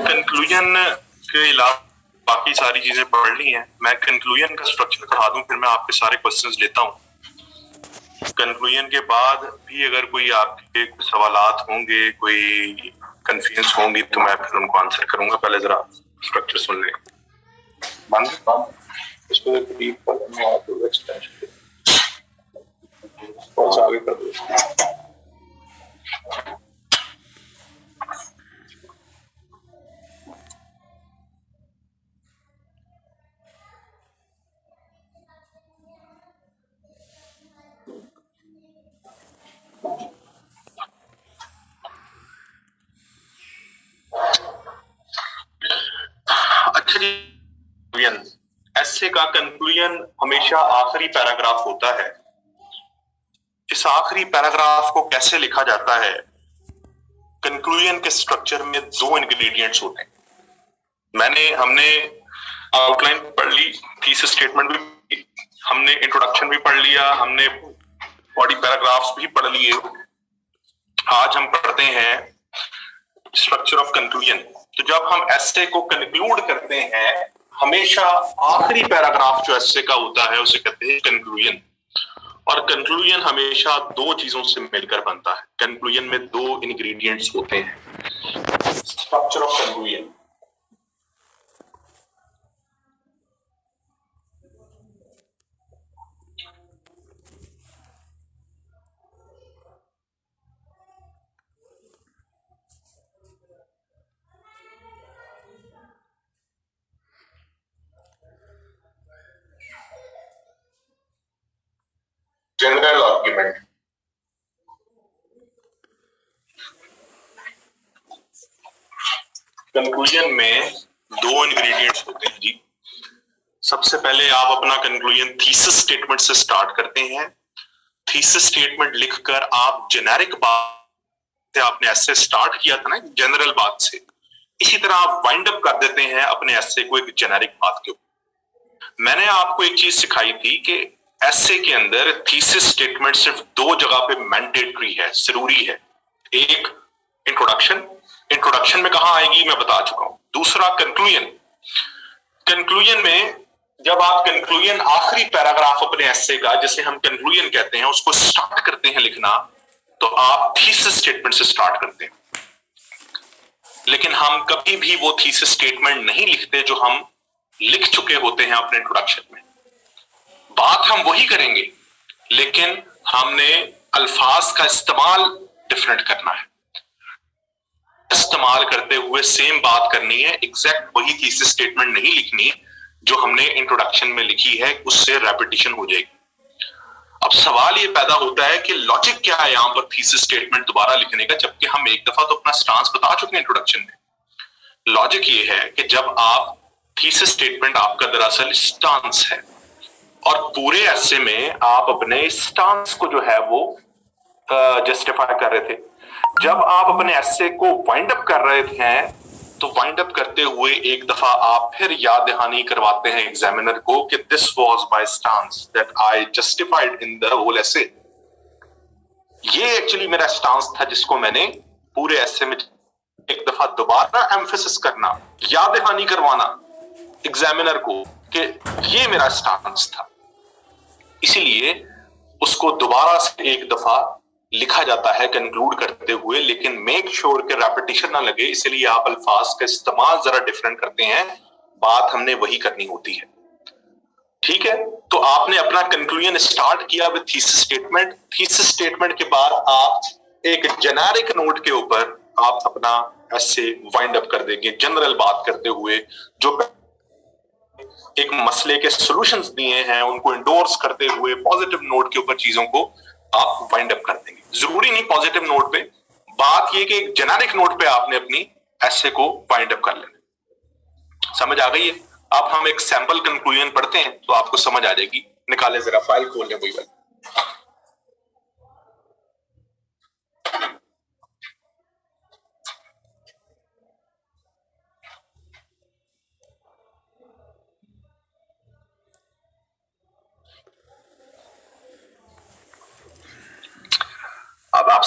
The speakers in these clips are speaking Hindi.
कंक्लूजन के अलावा बाकी सारी चीजें पढ़ ली हैं। मैं कंक्लूजन का स्ट्रक्चर कहा दूं, फिर मैं आपके सारे क्वेश्चंस लेता हूं। कंक्लूजन के बाद भी अगर कोई आपके सवालात होंगे, कोई कंफ्यूज होंगी, तो मैं फिर उनको आंसर करूंगा। पहले जरा स्ट्रक्चर सुन लें। इसको आगे कर दो। अच्छा जी, ऐसे का कंक्लूजन हमेशा आखिरी पैराग्राफ होता है। इस आखिरी पैराग्राफ को कैसे लिखा जाता है? कंक्लूजन के स्ट्रक्चर में दो इंग्रेडिएंट्स होते हैं। हमने आउटलाइन पढ़ ली, थीसिस स्टेटमेंट भी, हमने इंट्रोडक्शन भी पढ़ लिया, हमने बॉडी पैराग्राफ्स भी पढ़ लिए। आज हम पढ़ते हैं स्ट्रक्चर ऑफ कंक्लूजन। तो जब हम एस्से को कंक्लूड करते हैं, हमेशा आखिरी पैराग्राफ जो एस्से का होता है उसे कहते हैं कंक्लूजन। और कंक्लूजन हमेशा दो चीजों से मिलकर बनता है। कंक्लूजन में दो इंग्रेडिएंट्स होते हैं। Structure of conclusion, general argument. Conclusion में दो इंग्रेडिएंट्स होते हैं जी। सबसे पहले आप अपना कंक्लूजन थीसिस स्टेटमेंट से स्टार्ट करते हैं। थीसिस स्टेटमेंट लिखकर आप जेनेरिक बात से, आपने एस्से स्टार्ट किया था ना जनरल बात से, इसी तरह आप वाइंड अप कर देते हैं अपने एस्से को एक जेनेरिक बात के ऊपर। मैंने आपको एक चीज सिखाई थी कि एस्से के अंदर थीसिस स्टेटमेंट सिर्फ दो जगह पे मैंडेटरी है, जरूरी है। एक इंट्रोडक्शन, इंट्रोडक्शन में कहां आएगी मैं बता चुका हूं। दूसरा कंक्लूजन, कंक्लूजन में जब आप कंक्लूजन आखिरी पैराग्राफ अपने एस्से का, जिसे हम कंक्लूजन कहते हैं, उसको स्टार्ट करते हैं लिखना, तो आप थीसिस स्टेटमेंट से स्टार्ट करते हैं। लेकिन हम कभी भी वो थीसिस स्टेटमेंट नहीं लिखते जो हम लिख चुके होते हैं अपने इंट्रोडक्शन में। बात हम वही करेंगे, लेकिन हमने अल्फाज का इस्तेमाल डिफरेंट करना है। इस्तेमाल करते हुए सेम बात करनी है, एग्जैक्ट वही थीसिस स्टेटमेंट नहीं लिखनी जो हमने इंट्रोडक्शन में लिखी है, उससे रेपिटेशन हो जाएगी। अब सवाल ये पैदा होता है कि लॉजिक क्या है यहां पर थीसिस स्टेटमेंट दोबारा लिखने का, जबकि हम एक दफा तो अपना स्टांस बता चुके हैं इंट्रोडक्शन में। लॉजिक ये है कि जब आप थीसिस स्टेटमेंट आपका दरअसल स्टांस है, और पूरे एस्से में आप अपने स्टांस को जो है वो जस्टिफाई कर रहे थे। जब आप अपने एस्से को वाइंड अप कर रहे हैं, तो वाइंड अप करते हुए एक दफा आप फिर याद दहानी करवाते हैं एग्जामिनर को कि this was my stance that I justified in the whole essay. ये एक्चुअली मेरा स्टांस था जिसको मैंने पूरे एस्से में एक दफा दोबारा एम्फेसिस करना, याद दहानी करवाना एग्जामिनर को कि ये मेरा स्टांस था। इसीलिए उसको दोबारा से एक दफा लिखा जाता है कंक्लूड करते हुए, लेकिन मेक श्योर के रेपिटेशन ना लगे, इसलिए आप अल्फाज का इस्तेमाल जरा डिफरेंट करते हैं। बात हमने वही करनी होती है, ठीक है। तो आपने अपना कंक्लूजन स्टार्ट किया with thesis statement. Thesis statement के बाद आप एक जेनेरिक नोट के ऊपर आप अपना एस्से वाइंड अप कर देंगे, जनरल बात करते हुए, जो एक मसले के सॉल्यूशंस दिए हैं उनको इंडोर्स करते हुए पॉजिटिव नोट के ऊपर चीजों को आप वाइंड अप कर देंगे। जरूरी नहीं पॉजिटिव नोट पे, बात ये कि एक जेनेरिक नोट पे आपने अपनी एस्से को वाइंड अप कर लेना। समझ आ गई है? अब हम एक सैंपल कंक्लूजन पढ़ते हैं तो आपको समझ आ जाएगी। निकाले जरा, फाइल खोल लें कोई बात। अब आप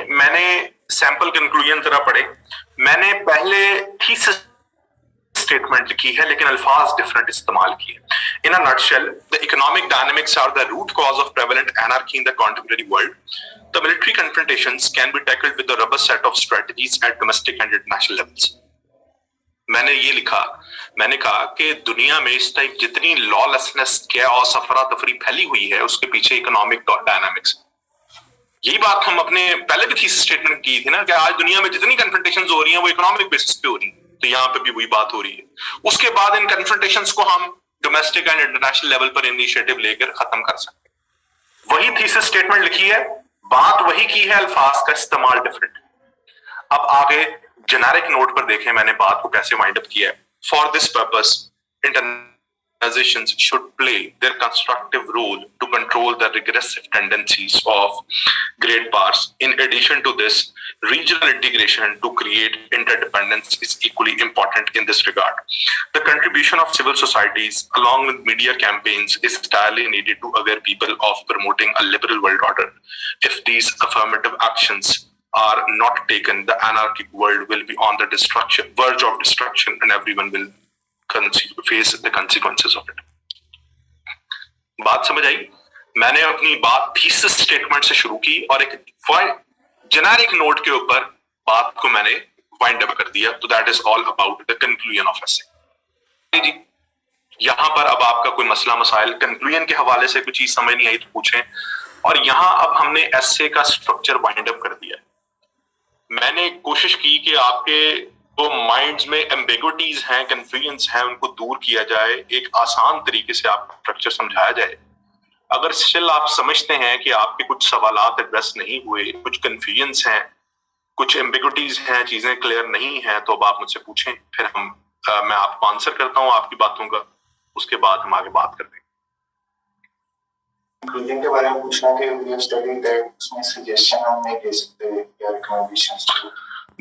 मैंने सैंपल कंक्लूजन जरा पढ़े। मैंने पहले थीसिस स्टेटमेंट लिखी है लेकिन अल्फाज डिफरेंट इस्तेमाल किए। In a nutshell, the economic dynamics are the root cause of prevalent anarchy in the contemporary world. The military confrontations can be tackled with a robust set of strategies at domestic and international levels. मैंने ये लिखा, मैंने कहा कि दुनिया में इस टाइप जितनी लॉलेसनेस, कैओस, अफरा तफरी फैली हुई है उसके पीछे इकोनॉमिक डायनामिक्स। यही बात हम अपने पहले भी थीसिस स्टेटमेंट की थी ना कि आज दुनिया में जितनी कन्फ्रंटेशंस हो रही हैं वो इकोनॉमिक बेसिस पे हो रही है, तो यहाँ पे भी वही बात हो रही है। उसके बाद इन कन्फ्रंटेशंस को हम डोमेस्टिक एंड इंटरनेशनल लेवल पर इनिशिएटिव लेकर खत्म कर सकते। वही थीसिस स्टेटमेंट लिखी है, बात वही की है, अल्फाज का इस्तेमाल डिफरेंट। अब आगे जेनेरिक नोट पर देखें मैंने बात को कैसे वाइंड अप किया है। For this purpose organizations should play their constructive role to control the regressive tendencies of great powers. In addition to this, regional integration to create interdependence is equally important in this regard. The contribution of civil societies along with media campaigns is entirely needed to aware people of promoting a liberal world order. If these affirmative actions are not taken, the anarchic world will be on the verge of destruction and everyone will face the consequences of it. बात समझ आई? मैंने अपनी बात थीसिस स्टेटमेंट से शुरू की और एक जेनेरिक नोट के ऊपर बात को मैंने वाइंड अप कर दिया। तो that is all about the conclusion of essay. जी, यहां पर अब आपका कोई मसला मसाइल कंक्लूजन के हवाले से कुछ चीज समझ नहीं आई तो पूछें। और यहां अब हमने एसे का स्ट्रक्चर वाइंड अप कर दिया। मैंने कोशिश की कि आपके तो माइंड्स में एम्बिग्विटीज हैं, कंफ्यूजन्स हैं, उनको दूर किया जाए, एक आसान तरीके से आपको स्ट्रक्चर समझाया जाए। अगर स्टिल आप समझते हैं कि आपके कुछ सवालात एड्रेस नहीं हुए, कुछ कंफ्यूजन्स हैं, कुछ एम्बिग्विटीज हैं, चीजें क्लियर नहीं हैं, तो अब आप मुझसे पूछें, फिर मैं आपको आंसर करता हूं आपकी बातों का, उसके बाद हम आगे बात करते हैं। कंक्लूजन के बारे में पूछना कि वी हैव स्टडीड दैट उसमें सजेशन हम नहीं दे सकते या रिकमेंडेशंस।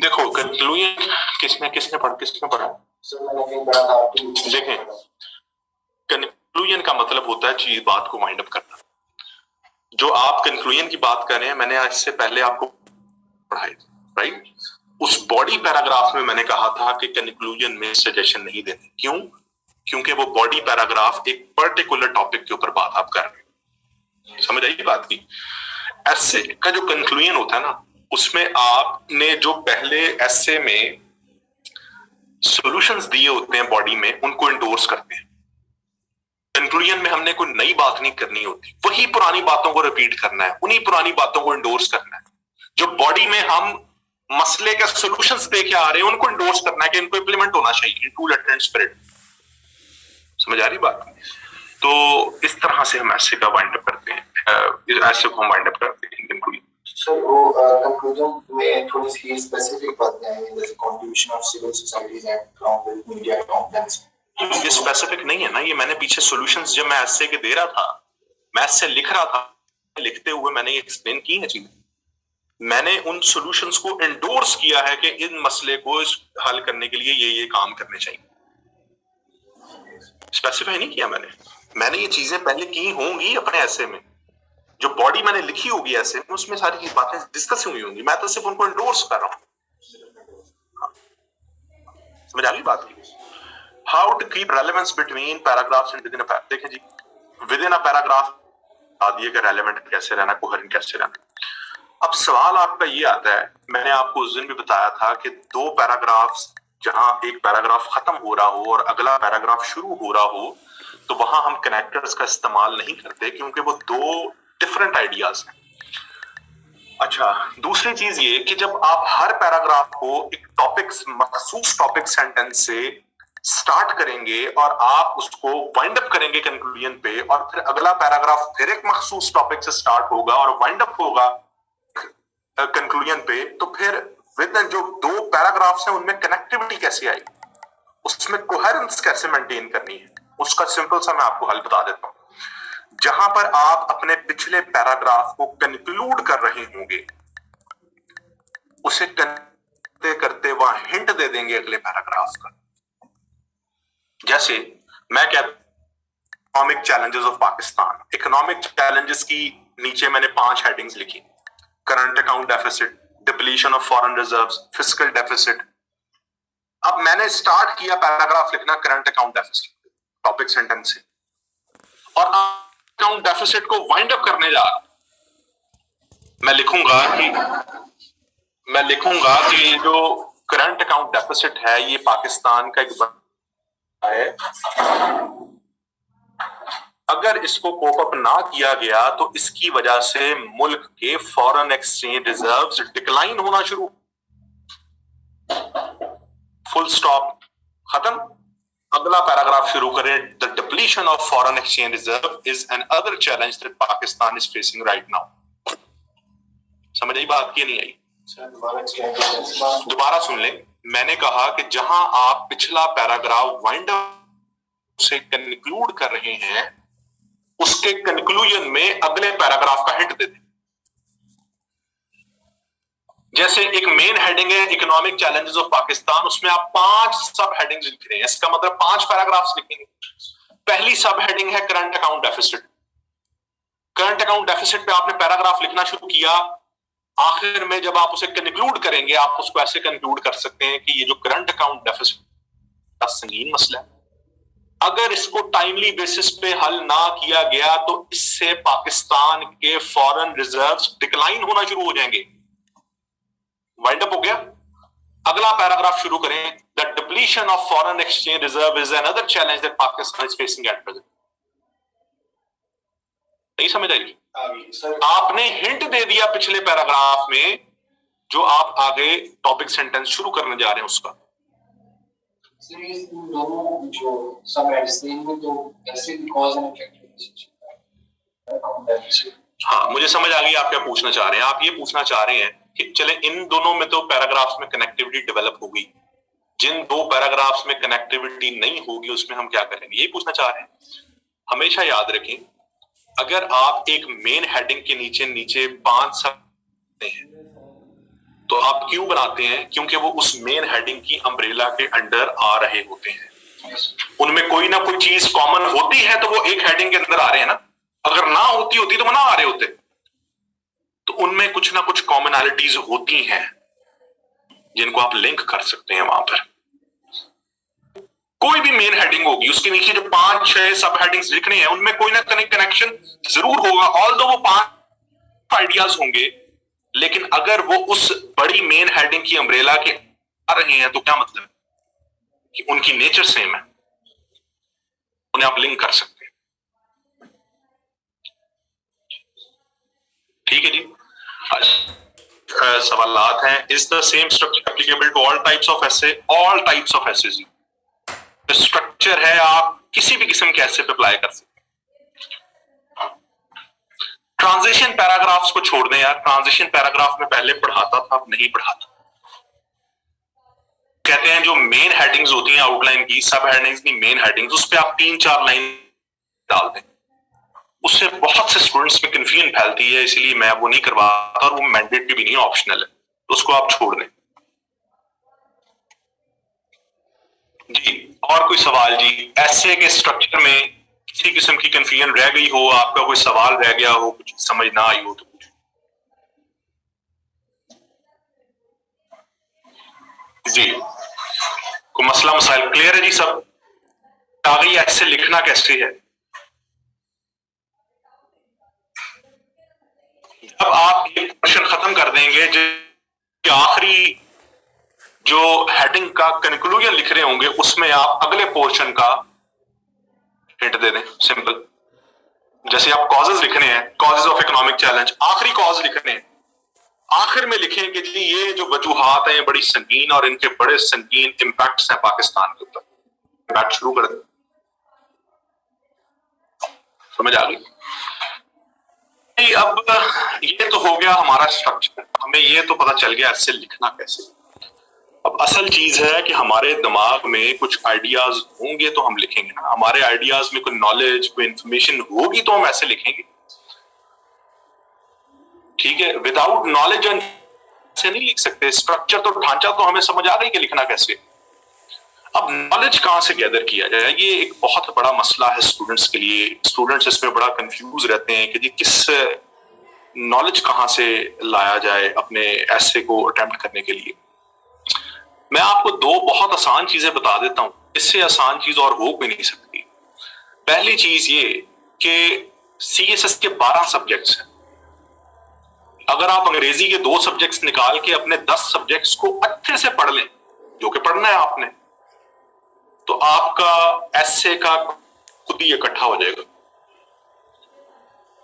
देखो कंक्लूजन किसने पढ़ा? सर मैंने कहीं पढ़ा था आपकी। देखें, कंक्लूजन का मतलब होता है चीज बात को वाइंड अप करना। जो आप कंक्लूजन की बात कर रहे हैं मैंने आज से पहले आपको पढ़ाई, राइट? उस बॉडी पैराग्राफ में मैंने कहा था कि कंक्लूजन में सजेशन नहीं देते। क्यों? क्योंकि वो बॉडी पैराग्राफ एक पर्टिकुलर टॉपिक के ऊपर बात आप कर रहे हैं। समझ आई बात की? एसे का जो कंक्लूजन होता है ना, उसमें आपने जो पहले एसे में सॉल्यूशंस दिए होते हैं बॉडी में, उनको इंडोर्स करते हैं। कंक्लूजन में हमने कोई नई बात नहीं करनी होती, वही पुरानी बातों को रिपीट करना है, उन्हीं पुरानी बातों को इंडोर्स करना है। जो बॉडी में हम मसले का सॉल्यूशंस दे के आ रहे हैं उनको इंडोर्स करना है कि इनको इंप्लीमेंट होना चाहिए, टू लेटर एंड स्पिरिट। समझ आ रही बात? तो इस तरह से हम ऐसे का वाइंड अप करते हैं, ऐसे को हम वाइंड अप करते हैं कंक्लूजन। सर वो कंक्लूजन में थोड़ी सी स्पेसिफिक बातें हैं, जैसे contribution of civil societies and along with media complex. ये स्पेसिफिक नहीं है ना, ये मैंने पीछे सॉल्यूशंस जब मैं ऐसे के दे रहा था, मैं ऐसे लिख रहा था, लिखते हुए मैंने ये एक्सप्लेन की है चीजें। मैंने उन सॉल्यूशंस को एंडोर्स किया है कि इन मसले को हल करने के लिए ये काम करने चाहिए। स्पेसिफाई नहीं किया मैंने ये चीजें पहले की होंगी अपने ऐसे में, जो बॉडी मैंने लिखी होगी ऐसे में, उसमें सारी बातें डिस्कस हुई होंगी, मैं तो सिर्फ उनको एंडोर्स कर रहा हूं। समझ आ गई बात की? How to keep relevance between paragraphs and within a paragraph. देखें जी, विदिन अ पैराग्राफ दिए कि रेलेवेंट कैसे रहना, कोहेरेंट कैसे रहना। अब सवाल आपका ये आता है, मैंने आपको उस दिन भी बताया था कि दो पैराग्राफ्स, जहां एक पैराग्राफ खत्म हो रहा हो और अगला पैराग्राफ शुरू हो रहा हो, तो वहां हम कनेक्टर्स का इस्तेमाल नहीं करते क्योंकि वो दो डिफरेंट आइडियाज हैं। अच्छा, दूसरी चीज ये कि जब आप हर पैराग्राफ को एक मखसूस टॉपिक सेंटेंस से स्टार्ट करेंगे और आप उसको वाइंड अप करेंगे कंक्लूजन पे, और फिर अगला पैराग्राफ फिर एक मखसूस टॉपिक से स्टार्ट होगा और वाइंड अप होगा कंक्लूजन पे, तो फिर विद जो दो पैराग्राफ्स हैं उनमें कनेक्टिविटी कैसे आएगी, उसमें कोहेरेंस कैसे मेंटेन करनी है, उसका सिंपल सा मैं आपको हल बता देता हूं। जहां पर आप अपने पिछले पैराग्राफ को कंक्लूड कर रहे होंगे, उसे करते करते वहां हिंट दे देंगे अगले पैराग्राफ का। जैसे मैं कहता economic challenges of Pakistan, economic challenges की नीचे मैंने 5 हेडिंग्स लिखी: current account deficit, depletion of foreign reserves, fiscal deficit. अब मैंने स्टार्ट किया पैराग्राफ लिखना current account deficit topic sentence से, और अकाउंट डेफिसिट को वाइंड अप करने जा रहा। मैं लिखूंगा कि जो करंट अकाउंट डेफिसिट है ये पाकिस्तान का एक बड़ा है, अगर इसको कोप अप ना किया गया तो इसकी वजह से मुल्क के फॉरेन एक्सचेंज रिजर्व्स डिक्लाइन होना शुरू। फुल स्टॉप, खत्म। अगला पैराग्राफ शुरू करें, the depletion of foreign exchange reserve is an other challenge that Pakistan is facing right now. समझ आई बात की नहीं आई? दोबारा सुन लें। मैंने कहा कि जहां आप पिछला पैराग्राफ वाइंड अप से कंक्लूड कर रहे हैं, उसके कंक्लूजन में अगले पैराग्राफ का हिंट दे दें। जैसे एक मेन हेडिंग है इकोनॉमिक चैलेंजेस ऑफ पाकिस्तान, उसमें आप 5 सब हेडिंग्स लिख रहे हैं, इसका मतलब 5 पैराग्राफ्स लिखेंगे। पहली सब हेडिंग है current account deficit. Current account deficit पे आपने पैराग्राफ लिखना शुरू किया, आखिर में जब आप उसे कंक्लूड करेंगे, आप उसको ऐसे कंक्लूड कर सकते हैं कि ये जो करंट अकाउंट डेफिसिट का संगीन मसला है, अगर इसको टाइमली बेसिस पे हल ना किया गया तो इससे पाकिस्तान के फॉरेन रिजर्व्स डिक्लाइन होना शुरू हो जाएंगे। वाइंड अप हो गया। अगला पैराग्राफ शुरू करें, the depletion of foreign exchange reserve is another challenge that Pakistan is facing at present. नहीं समझ आई? आपने हिंट दे दिया पिछले पैराग्राफ में, जो आप आगे टॉपिक सेंटेंस शुरू करने जा रहे हैं उसका। जो सब एडिशन में तो ऐसे भी कॉज एंड इफेक्ट। हाँ, मुझे समझ आ गई आप क्या पूछना चाह रहे हैं। आप ये पूछना चाह रहे हैं कि चले इन दोनों में तो पैराग्राफ्स में कनेक्टिविटी डेवलप होगी, जिन 2 पैराग्राफ्स में कनेक्टिविटी नहीं होगी उसमें हम क्या करेंगे, ये पूछना चाह रहे हैं। हमेशा याद रखें, अगर आप एक मेन हेडिंग के नीचे नीचे 5 सब हैं तो आप क्यों बनाते हैं? क्योंकि वो उस मेन हेडिंग की अम्ब्रेला के अंडर आ रहे होते हैं। उनमें कोई ना कोई चीज कॉमन होती है तो वो एक हेडिंग के अंदर आ रहे हैं ना। अगर ना होती तो वो ना आ रहे होते। तो उनमें कुछ ना कुछ कॉमनैलिटीज होती हैं जिनको आप लिंक कर सकते हैं। वहां पर कोई भी मेन हेडिंग होगी, उसके नीचे जो 5-6 सब हेडिंग्स लिखने हैं, उनमें कोई ना कनेक्शन जरूर होगा। ऑल्दो वो 5 आइडियाज होंगे, लेकिन अगर वो उस बड़ी मेन हेडिंग की अम्ब्रेला के आ रहे हैं तो क्या मतलब है कि उनकी नेचर सेम है, उन्हें आप लिंक कर सकते हैं। ठीक है जी। सवालात हैं, is the same structure applicable to all types of essay? All types of essay जी। स्ट्रक्चर है, आप किसी भी किस्म के एसे पे अप्लाई कर सकते हैं। ट्रांजिशन पैराग्राफ्स को छोड़ दें यार, ट्रांजिशन पैराग्राफ में पहले पढ़ाता था, अब नहीं पढ़ाता। कहते हैं जो मेन हेडिंग्स होती हैं आउटलाइन की, सब हेडिंग्स की मेन हेडिंग्स, उस पे आप 3-4 लाइन डाल दें। उससे बहुत से स्टूडेंट्स में कंफ्यूजन फैलती है, इसलिए मैं वो नहीं करवाता, और वो मैंडेटरी भी नहीं, ऑप्शनल है, तो उसको आप छोड़ दें जी। और कोई सवाल जी? ऐसे के स्ट्रक्चर में किसी किस्म की कंफ्यूजन रह गई हो, आपका कोई सवाल रह गया हो, कुछ समझ ना आई हो तो कुछ जी, कोई मसला मसाइल क्लियर है जी सब? आ गई ऐसे लिखना कैसे है? अब आप ये क्वेश्चन खत्म कर देंगे, जो आखिरी जो हेडिंग का कंक्लूजन लिख रहे होंगे उसमें आप अगले पोर्शन का हिंट दे दें। सिंपल, जैसे आप कॉजेज लिख रहे हैं, कॉजेज ऑफ इकोनॉमिक चैलेंज, आखिरी कॉज लिख रहे हैं, आखिर में लिखेंगे जी ये जो वजूहात हैं बड़ी संगीन और इनके बड़े संगीन इंपैक्ट्स हैं पाकिस्तान के ऊपर। इंपैक्ट शुरू कर दें। समझ आ गई? अब ये तो हो गया हमारा स्ट्रक्चर, हमें ये तो पता चल गया ऐसे लिखना कैसे। अब असल चीज है कि हमारे दिमाग में कुछ आइडियाज होंगे तो हम लिखेंगे ना। हमारे आइडियाज में कोई नॉलेज, कोई इंफॉर्मेशन होगी तो हम ऐसे लिखेंगे। ठीक है, विदाउट नॉलेज से नहीं लिख सकते। स्ट्रक्चर तो, ढांचा तो हमें समझ आ गई कि लिखना कैसे। अब नॉलेज कहां से गैदर किया जाए, ये एक बहुत बड़ा मसला है स्टूडेंट्स के लिए। स्टूडेंट्स इसमें बड़ा कंफ्यूज रहते हैं कि जी किस नॉलेज कहां से लाया जाए अपने ऐसे को अटेम्प्ट करने के लिए। मैं आपको दो बहुत आसान चीजें बता देता हूं, इससे आसान चीज और हो भी नहीं सकती। पहली चीज ये कि सीएसएस के 12 सब्जेक्ट्स हैं। अगर आप अंग्रेजी के 2 सब्जेक्ट्स निकाल के अपने 10 सब्जेक्ट्स को अच्छे से पढ़ लें, जो कि पढ़ना है आपने, तो आपका एसए का खुद ही इकट्ठा हो जाएगा।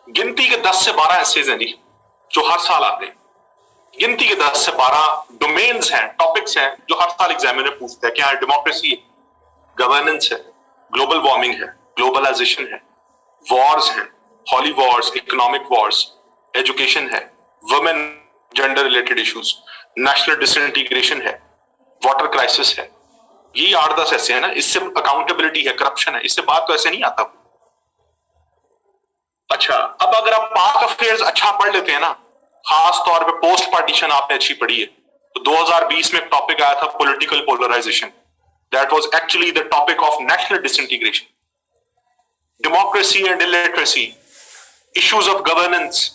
गिनती के 10 से 12 एसेज हैं जी, जो हर साल आते हैं। गिनती के 10 से 12 डोमेन्स हैं, टॉपिक्स हैं, जो हर साल एग्जामिनर पूछता है कि हाँ, डेमोक्रेसी है, गवर्नेंस है, ग्लोबल वार्मिंग है, ग्लोबलाइजेशन है, वॉर्स हैं, हॉली वॉर्स, इकोनॉमिक वॉर्स, एजुकेशन है, women gender related issues, national disintegration है, वाटर क्राइसिस है। ये 8-10 ऐसे है ना, इससे अकाउंटेबिलिटी है, करप्शन है, इससे बात तो ऐसे नहीं आता। अच्छा, अब अगर आप पाक अफेयर्स अच्छा पढ़ लेते हैं ना, खास तौर पे पोस्ट पार्टीशन आपने अच्छी पढ़ी है, तो 2020 में एक टॉपिक आया था political polarisation, that was actually the topic of national disintegration, democracy and illiteracy, issues of governance,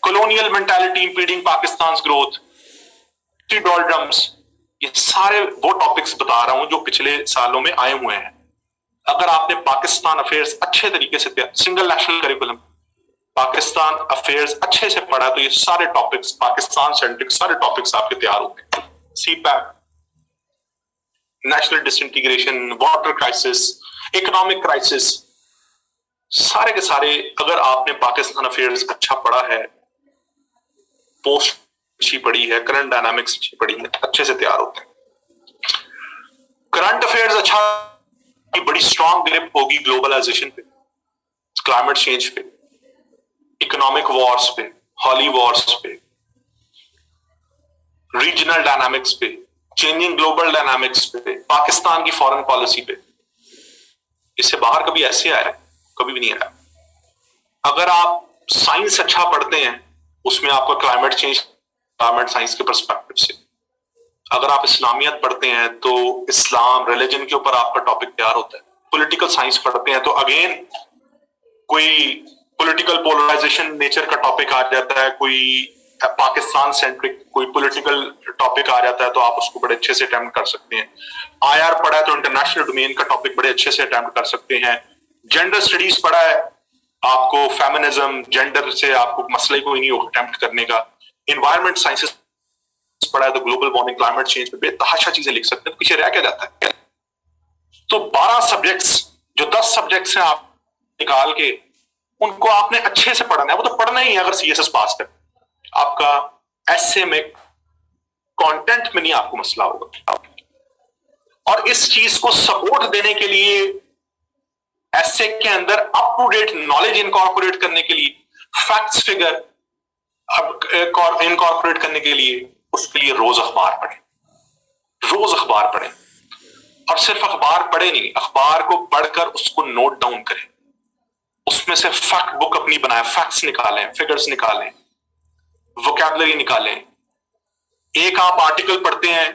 colonial mentality impeding Pakistan's growth, doldrums, ये सारे वो टॉपिक्स बता रहा हूं जो पिछले सालों में आए हुए हैं। अगर आपने पाकिस्तान अफेयर्स अच्छे तरीके से, single national curriculum Pakistan affairs अच्छे से पढ़ा, तो ये सारे टॉपिक्स पाकिस्तान सेंट्रिक सारे टॉपिक्स आपके तैयार होंगे। CPEC, national disintegration, water crisis, economic crisis, सारे के सारे अगर आपने पाकिस्तान अफेयर्स अच्छा पढ़ा है, पोस्ट अच्छी पढ़ी है, करंट डायनामिक्स अच्छी पढ़ी है, अच्छे से तैयार होते हैं। करंट अफेयर्स अच्छा, बड़ी स्ट्रॉन्ग ग्रिप होगी ग्लोबलाइजेशन पे, क्लाइमेट चेंज पे, इकोनॉमिक वॉर्स पे, हॉली वॉर्स पे, रीजनल डायनामिक्स पे, चेंजिंग ग्लोबल डायनामिक्स पे, पाकिस्तान की फॉरेन पॉलिसी पे। इससे बाहर कभी ऐसे आया? कभी भी नहीं आया। अगर आप साइंस अच्छा पढ़ते हैं, उसमें आपका क्लाइमेट चेंज, क्लाइमेट साइंस के पर्सपेक्टिव से, अगर आप इस्लामियत पढ़ते हैं तो इस्लाम रिलीजन के ऊपर आपका टॉपिक तैयार होता है। पॉलिटिकल साइंस पढ़ते हैं तो अगेन कोई पॉलिटिकल पोलराइजेशन नेचर का टॉपिक आ जाता है, कोई पाकिस्तान सेंट्रिक कोई पॉलिटिकल टॉपिक आ जाता है, तो आप उसको बड़े अच्छे से अटेम्प्ट कर सकते हैं। आईआर पढ़ा है तो इंटरनेशनल डोमेन का टॉपिक बड़े अच्छे से अटेम्प्ट कर सकते हैं। जेंडर स्टडीज पढ़ा है, आपको फेमिनिज्म, जेंडर से आपको मसले कोई नहीं होगा अटेम्प्ट करने का। एनवायरमेंट साइंसेस पढ़ा है तो ग्लोबल वार्मिंग, क्लाइमेट चेंज पे बेतहाशा चीजें लिख सकते हैं, पीछे रह क्या जाता है। तो 12 सब्जेक्ट्स, जो 10 सब्जेक्ट्स हैं आप निकाल के उनको आपने अच्छे से पढ़ना है, वो तो पढ़ना ही है अगर सीएसएस पास कर। आपका एसए में कंटेंट में नहीं आपको मसला होगा। और इस चीज को सपोर्ट देने के लिए एसए के अंदर up to date knowledge incorporate करने के लिए, फैक्ट्स फिगर इनकॉर्पोरेट करने के लिए, उसके लिए रोज अखबार पढ़ें, रोज अखबार पढ़ें। और सिर्फ अखबार पढ़े नहीं, अखबार को पढ़कर उसको नोट डाउन करें, उसमें से फैक्ट बुक अपनी बनाएं, फैक्ट्स निकालें, फिगर्स निकालें, वोकैबुलरी निकालें। एक आप आर्टिकल पढ़ते हैं,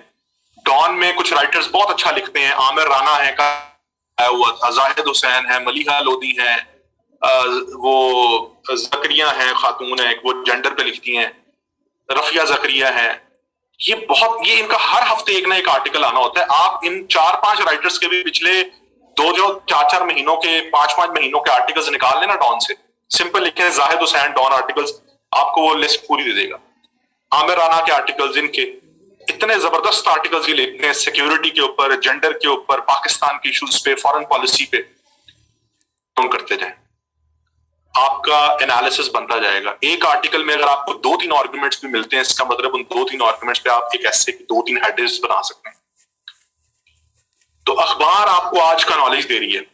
डॉन में कुछ राइटर्स बहुत अच्छा लिखते हैं, आमिर राना है का हुआ था, जाहिद हुसैन है, मलिहा लोधी है, वो जकरिया है, खातून है, वो जेंडर पे लिखती हैं, रफिया जकरिया है। ये इनका हर हफ्ते एक ना एक आर्टिकल आना होता है। आप इन 4-5 राइटर्स के भी पिछले 4-4 महीनों के 5-5 महीनों के आर्टिकल्स निकाल लेना डॉन से, सिंपल लिखे जाहिद हुसैन डॉन आर्टिकल्स, आपको वो लिस्ट पूरी दे देगा। आमिर राना के आर्टिकल्स, इनके इतने जबरदस्त आर्टिकल्स ये लिखते हैं सिक्योरिटी के ऊपर, जेंडर के ऊपर, पाकिस्तान के इश्यूज पे, फॉरेन पॉलिसी पे, तुम करते जाए, आपका एनालिसिस बनता जाएगा। एक आर्टिकल में अगर आपको 2-3 आर्गुमेंट्स भी मिलते हैं, इसका मतलब उन 2-3 आर्गुमेंट्स पे आप एक ऐसे 2-3 हेडर्स बना सकते हैं। तो अखबार आपको आज का नॉलेज दे रही है।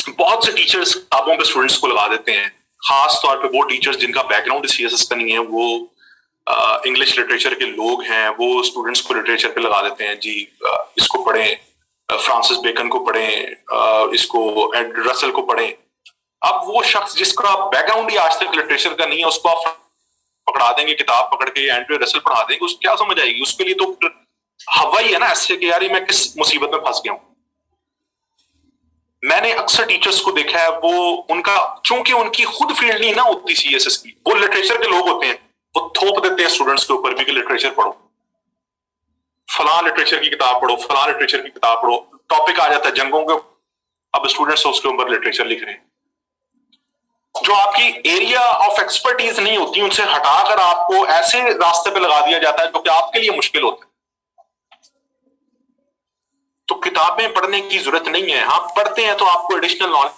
बहुत से टीचर्स किताबों पे स्टूडेंट्स को लगा देते हैं, खास तौर पे वो टीचर्स जिनका बैकग्राउंड सीएसएस का नहीं है, वो इंग्लिश लिटरेचर के लोग हैं, वो स्टूडेंट्स को लिटरेचर पे लगा देते हैं, जी इसको पढ़ें, फ्रांसिस बेकन को पढ़ें, इसको रसल को पढ़ें। अब वो शख्स जिसका बैकग्राउंड ही आज तक लिटरेचर का नहीं है, उसको आप पकड़ा देंगे, किताब पकड़ के एंड्रयू रसल पढ़ा देंगे, उसको क्या समझ आएगी? उसके लिए तो हवा ही है ना ऐसे कि यार मैं किस मुसीबत में फंस गया हूं। मैंने अक्सर टीचर्स को देखा है, वो उनका चूंकि उनकी खुद फील्ड नहीं ना होती सीएसएस की, वो लिटरेचर के लोग होते हैं, वो थोप देते हैं स्टूडेंट्स के ऊपर भी कि लिटरेचर पढ़ो, फलां लिटरेचर की किताब पढ़ो, फलां लिटरेचर की किताब पढ़ो। टॉपिक आ जाता है जंगों के, अब स्टूडेंट्स उसके ऊपर लिटरेचर लिख रहे हैं। जो आपकी एरिया ऑफ एक्सपर्टीज नहीं होती, उनसे हटाकर आपको ऐसे रास्ते पे लगा दिया जाता है जो कि आपके लिए मुश्किल होता है। तो किताबें पढ़ने की जरूरत नहीं है, हाँ पढ़ते हैं तो आपको एडिशनल नॉलेज,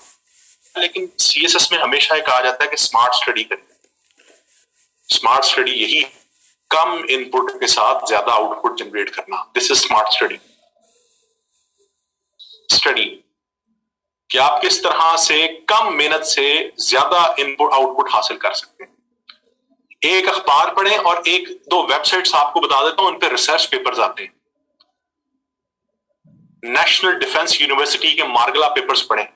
लेकिन सीएसएस में हमेशा ये कहा जाता है कि स्मार्ट स्टडी करें। स्मार्ट स्टडी यही, कम इनपुट के साथ ज्यादा आउटपुट जनरेट करना, this is smart study. Study कि आप किस तरह से कम मेहनत से ज्यादा इनपुट आउटपुट हासिल कर सकते हैं। एक अखबार पढ़ें और एक दो वेबसाइट्स आपको बता देता हूं, उन पर रिसर्च पेपर्स आते हैं। नेशनल डिफेंस यूनिवर्सिटी के मार्गला पेपर्स पढ़ें।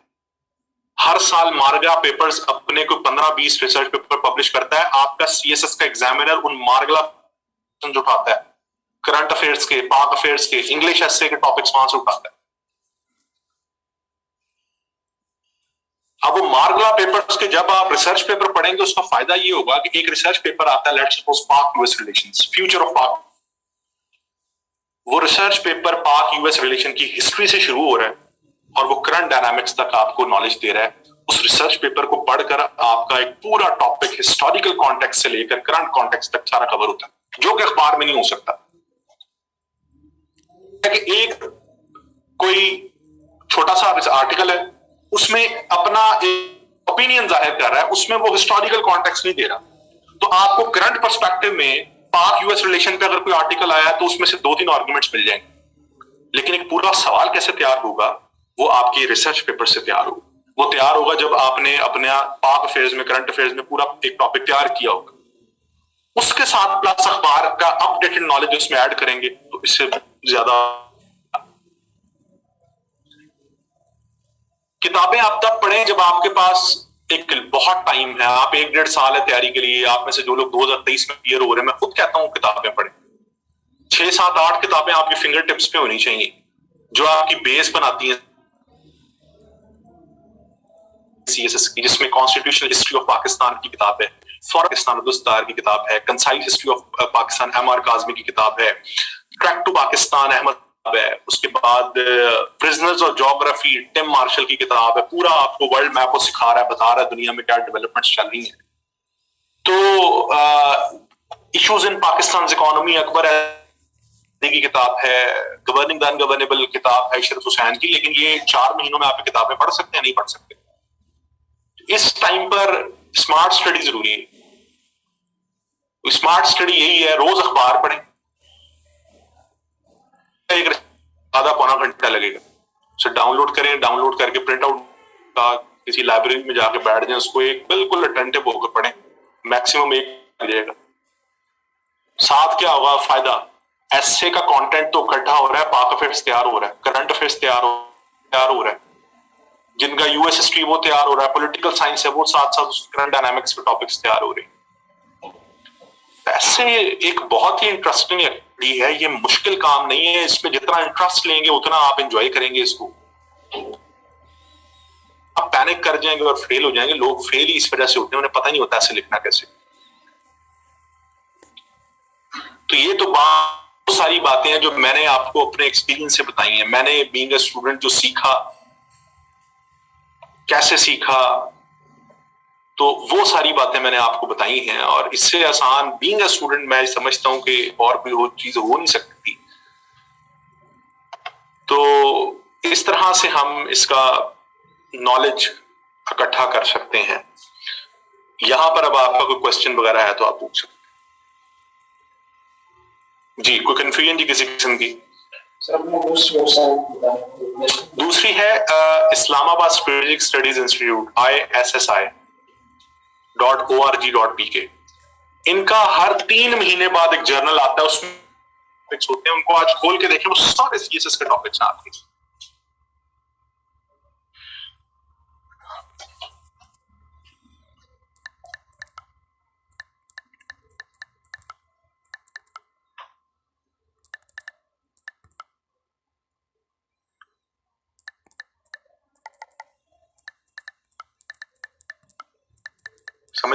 हर साल मार्गला पेपर्स अपने को 15-20 रिसर्च पेपर पब्लिश करता है। आपका सीएसएस का एग्जामिनर उन मार्गला जो उठाता है, करंट अफेयर्स के, पाक अफेयर्स के, इंग्लिश एसे के टॉपिक्स वहां से उठाता है। अब वो मार्गला पेपर्स के जब आप रिसर्च पेपर पढ़ेंगे, उसका फायदा ये होगा कि एक रिसर्च पेपर आता है, लेट्स सपोज पाक यूएस रिलेशंस, फ्यूचर ऑफ पाक। वो रिसर्च पेपर पाक यूएस रिलेशन की हिस्ट्री से शुरू हो रहा है और वो करंट डायनामिक्स तक आपको नॉलेज दे रहा है। उस रिसर्च पेपर को पढ़कर आपका एक पूरा टॉपिक हिस्टोरिकल कॉन्टेक्स्ट से लेकर करंट कॉन्टेक्स्ट तक सारा कवर होता है, जो कि अखबार में नहीं हो सकता। कि एक कोई छोटा सा आर्टिकल है, उसमें अपना एक ओपिनियन जाहिर कर रहा है, उसमें वो हिस्टोरिकल कॉन्टेक्स्ट नहीं दे रहा। तो आपको करंट पर्सपेक्टिव में पाक यूएस रिलेशन पे अगर कोई आर्टिकल आया तो उसमें से 2-3 आर्गुमेंट्स मिल जाएंगे, लेकिन एक पूरा सवाल कैसे तैयार होगा, वो आपकी रिसर्च पेपर से तैयार होगा। वो तैयार होगा जब आपने अपने पाक अफेयर्स में, करंट अफेयर्स में पूरा एक टॉपिक तैयार किया होगा, उसके साथ प्लस अखबार का अपडेटेड नॉलेज उसमें ऐड करेंगे, तो इससे ज्यादा किताबें आप तब पढ़ें जब आपके पास एक बहुत टाइम है, आप 1-1.5 साल है तैयारी के लिए। आप में से जो लोग 2023 में क्लियर हो रहे हैं, मैं खुद कहता हूं किताबें पढ़ें। 6-7-8 किताबें आपकी फिंगर टिप्स पे होनी चाहिए, जो आपकी बेस बनाती हैं सीएसएस की, जिसमें कॉन्स्टिट्यूशनल हिस्ट्री ऑफ पाकिस्तान की किताब है, पाकिस्तान की किताब है, concise history of Pakistan MR Kazmi की किताब है, ट्रैक टू पाकिस्तान अहमद है, उसके बाद प्रिजनर्स और ज्योग्राफी टिम मार्शल की किताब है, पूरा आपको वर्ल्ड मैप को सिखा रहा है, बता रहा है दुनिया में क्या डेवलपमेंट्स चल रही हैं। तो issues in Pakistan economy Akbar की किताब है, गवर्निंग द अनगवर्नेबल किताब है शरीफ हुसैन की। लेकिन ये 4 महीनों में आप किताबें पढ़ सकते हैं, नहीं पढ़ सकते। इस टाइम पर स्मार्ट स्टडी जरूरी है। स्मार्ट स्टडी यही है, रोज अखबार पढ़ें, एक आधा पौना घंटा लगेगा, उसे डाउनलोड करें, डाउनलोड करके प्रिंट आउट किसी लाइब्रेरी में जाके बैठ जाएं, उसको एक बिल्कुल अटेंटिव होकर पढ़ें, मैक्सिमम एक लग जाएगा। साथ क्या होगा फायदा, एसे का कंटेंट तो इकट्ठा हो रहा है, पाक अफेयर्स तैयार हो रहा है, करंट अफेयर्स तैयार हो रहा है, जिनका यूएस हिस्ट्री वो तैयार हो रहा है, पॉलिटिकल साइंस है वो साथ साथ करंट डायनामिक्स पे टॉपिक्स तैयार हो रहे हैं। ऐसे एक बहुत ही इंटरेस्टिंग एक्टिविटी है, ये मुश्किल काम नहीं है, इसमें जितना इंटरेस्ट लेंगे उतना आप एंजॉय करेंगे इसको। आप पैनिक कर जाएंगे और फेल हो जाएंगे। लोग फेल ही इस वजह से होते हैं, उन्हें पता नहीं होता ऐसे लिखना कैसे। तो ये तो बहुत सारी बातें हैं जो मैंने आपको अपने एक्सपीरियंस से बताई हैं। मैंने बीइंग अ स्टूडेंट जो सीखा, कैसे सीखा, तो वो सारी बातें मैंने आपको बताई हैं। और इससे आसान बीइंग अ स्टूडेंट मैं समझता हूं कि और भी वो चीज हो नहीं सकती। तो इस तरह से हम इसका नॉलेज इकट्ठा कर सकते हैं। यहां पर अब आपका कोई क्वेश्चन वगैरह है तो आप पूछ सकते हैं। जी, कोई कंफ्यूजन जी किसी किस्म की? दूसरी है Islamabad strategic studies institute, ISSI.org.pk। इनका हर 3 महीने बाद एक जर्नल आता है, उसमें टॉपिक्स होते हैं, उनको आज खोल के देखें, वो सारे सीएसएस के टॉपिक्स आते हैं।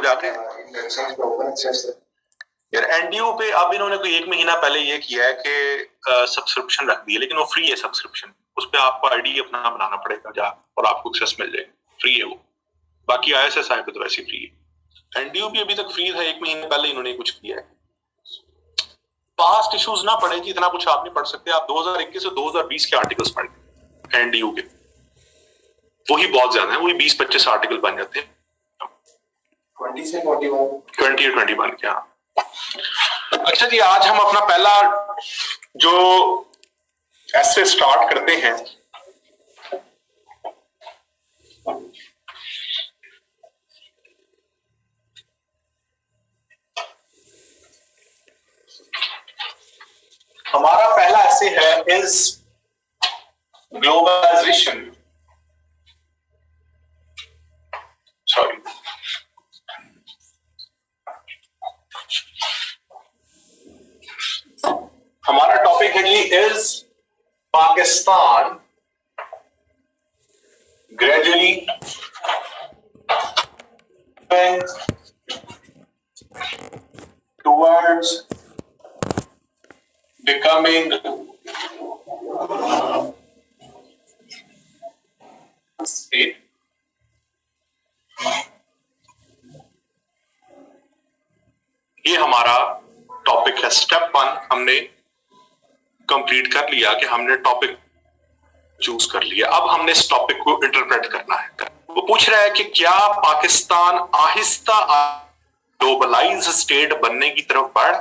समझ आते हैं यार। एनडीयू पे अब इन्होंने कोई 1 महीना पहले ये किया है कि सब्सक्रिप्शन रख दी है, लेकिन वो फ्री है सब्सक्रिप्शन, उस पर आपको आईडी अपना बनाना पड़ेगा जा और आपको एक्सेस मिल जाएगा, फ्री है वो। बाकी ISSI पे तो वैसे फ्री है। एनडीयू भी अभी तक फ्री था, 1 महीने पहले इन्होंने कुछ किया है। पास्ट इश्यूज ना पढ़े कि इतना कुछ आप नहीं पढ़ सकते, आप 2021 से 2020 के आर्टिकल्स पढ़े एनडीयू के, वही बहुत ज्यादा है, वही 20-25 आर्टिकल बन जाते हैं 20 से 41 20 और 21 के। हाँ अच्छा जी, आज हम अपना पहला जो ऐसे स्टार्ट करते हैं, हमारा पहला ऐसे है इज ग्लोबलाइजेशन, सॉरी हमारा टॉपिक है जी is Pakistan gradually towards becoming state। ये हमारा टॉपिक है। स्टेप 1 हमने कंप्लीट कर लिया कि हमने टॉपिक चूज कर लिया। अब हमने इस टॉपिक को इंटरप्रेट करना है। वो पूछ रहा है कि क्या पाकिस्तान आहिस्ता ग्लोबलाइज स्टेट बनने की तरफ बढ़,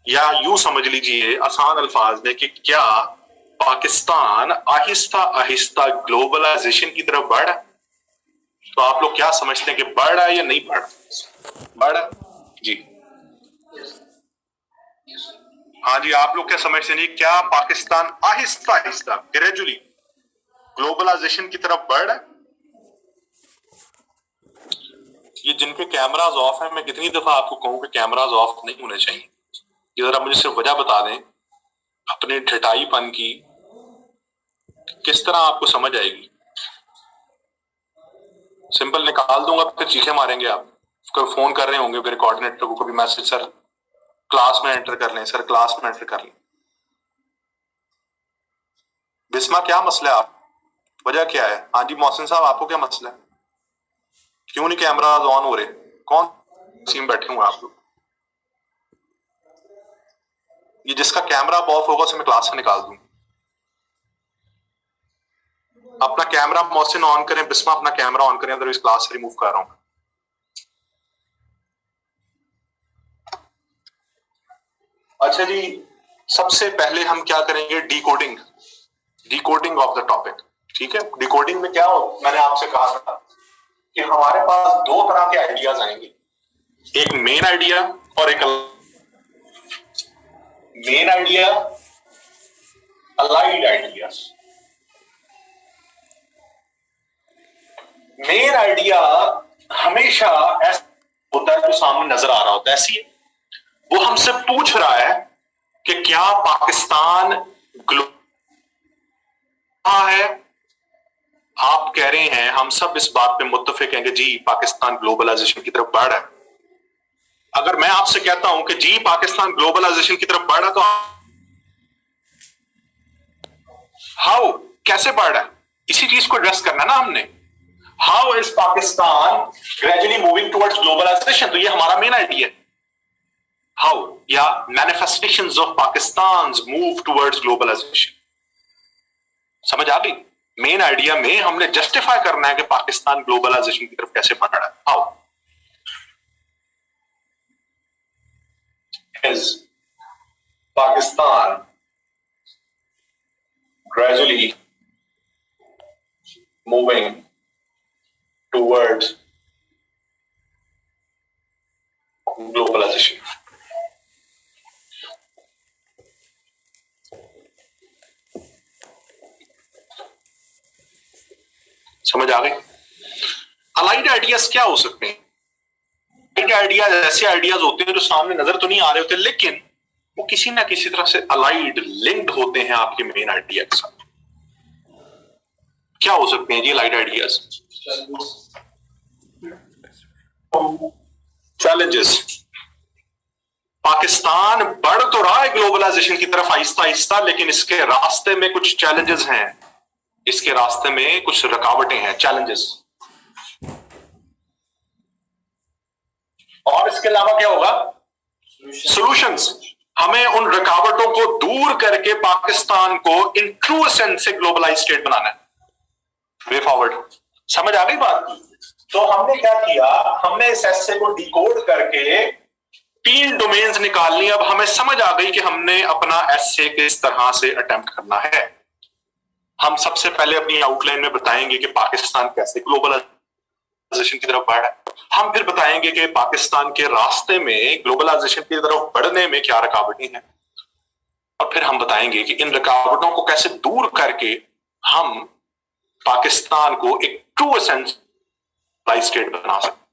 या यूं समझ लीजिए आसान अल्फाज में कि क्या पाकिस्तान आहिस्ता आहिस्ता ग्लोबलाइजेशन की तरफ बढ़। तो आप लोग क्या समझते हैं कि बढ़ रहा है या नहीं बढ़? बढ़ जी, हाँ जी, आप लोग क्या समझते हैं? क्या पाकिस्तान आहिस्ता आहिस्ता ग्रेजुअली ग्लोबलाइजेशन की तरफ बढ़? ये जिनके कैमराज ऑफ है, मैं कितनी दफा आपको कहूं कि कैमराज ऑफ नहीं होने चाहिए। ये जरा मुझे सिर्फ वजह बता दें अपने ठिठाईपन की, किस तरह आपको समझ आएगी। सिंपल निकाल दूंगा, फिर चीखें मारेंगे आप। कभी फोन कर रहे होंगे मेरे कोऑर्डिनेटर को, कभी मैसेज, सर क्लास में एंटर कर लें, सर क्लास में एंटर कर लें। बिस्मा क्या मसला है, आप वजह क्या है? हाँ जी मोहसिन साहब, आपको क्या मसला है? क्यों नहीं कैमरा ऑन हो रहे? कौन सीम बैठे हुए आप लोग? ये जिसका कैमरा ऑफ होगा उसे मैं क्लास से निकाल दूं। अपना कैमरा मोहसिन ऑन करें, बिस्मा अपना कैमरा ऑन करें, अदरवाइज क्लास से रिमूव कर रहा हूं। अच्छा जी, सबसे पहले हम क्या करेंगे? Decoding of the topic. ठीक है, डिकोडिंग में क्या हो, मैंने आपसे कहा था कि हमारे पास 2 तरह के आइडियाज आएंगे, एक मेन आइडिया और एक main idea, allied ideas. Main idea हमेशा ऐसा होता है जो सामने नजर आ रहा होता है, ऐसी वो हमसे पूछ रहा है कि क्या पाकिस्तान है। आप कह रहे हैं, हम सब इस बात पे मुत्तफिक हैं कि जी पाकिस्तान ग्लोबलाइजेशन की तरफ बढ़ रहा है। अगर मैं आपसे कहता हूं कि जी पाकिस्तान ग्लोबलाइजेशन की तरफ बढ़ रहा है, तो हाउ, कैसे बढ़ रहा है? इसी चीज को एड्रेस करना ना हमने। How is Pakistan gradually moving towards globalisation? तो ये हमारा मेन आइडिया है। हाउ या manifestations of Pakistan's move towards globalisation. समझ आ गई? मेन आइडिया में हमने जस्टिफाई करना है कि पाकिस्तान ग्लोबलाइजेशन की तरफ कैसे बढ़ रहा है। How is Pakistan gradually moving towards globalization? समझ आ गई? अलाइड आइडियाज क्या हो सकते हैं? आइडियाज ऐसे आइडियाज होते हैं जो सामने नजर तो नहीं आ रहे होते, लेकिन वो किसी ना किसी तरह से अलाइड, लिंक्ड होते हैं आपके मेन आइडिया के साथ। क्या हो सकते हैं जी अलाइड आइडियाज? चैलेंजेस। पाकिस्तान बढ़ तो रहा है ग्लोबलाइजेशन की तरफ आहिस्ता आहिस्ता, लेकिन इसके रास्ते में कुछ चैलेंजेस हैं, इसके रास्ते में कुछ रुकावटें हैं, चैलेंजेस। और इसके अलावा क्या होगा? सॉल्यूशंस। हमें उन रुकावटों को दूर करके पाकिस्तान को इन ट्रू सेंस से ग्लोबलाइज स्टेट बनाना है। Way forward. समझ आ गई बात? तो हमने क्या किया, हमने इस एसे को डिकोड करके 3 डोमेन्स निकालनी। अब हमें समझ आ गई कि हमने अपना एसे किस तरह से अटेम्प्ट करना है। हम सबसे पहले अपनी आउटलाइन में बताएंगे कि पाकिस्तान कैसे ग्लोबलाइजेशन की तरफ बढ़ रहा है। हम फिर बताएंगे कि पाकिस्तान के रास्ते में ग्लोबलाइजेशन की तरफ बढ़ने में क्या रुकावटें हैं, और फिर हम बताएंगे कि इन रुकावटों को कैसे दूर करके हम पाकिस्तान को एक ट्रू सेंस स्टेट बना सकते।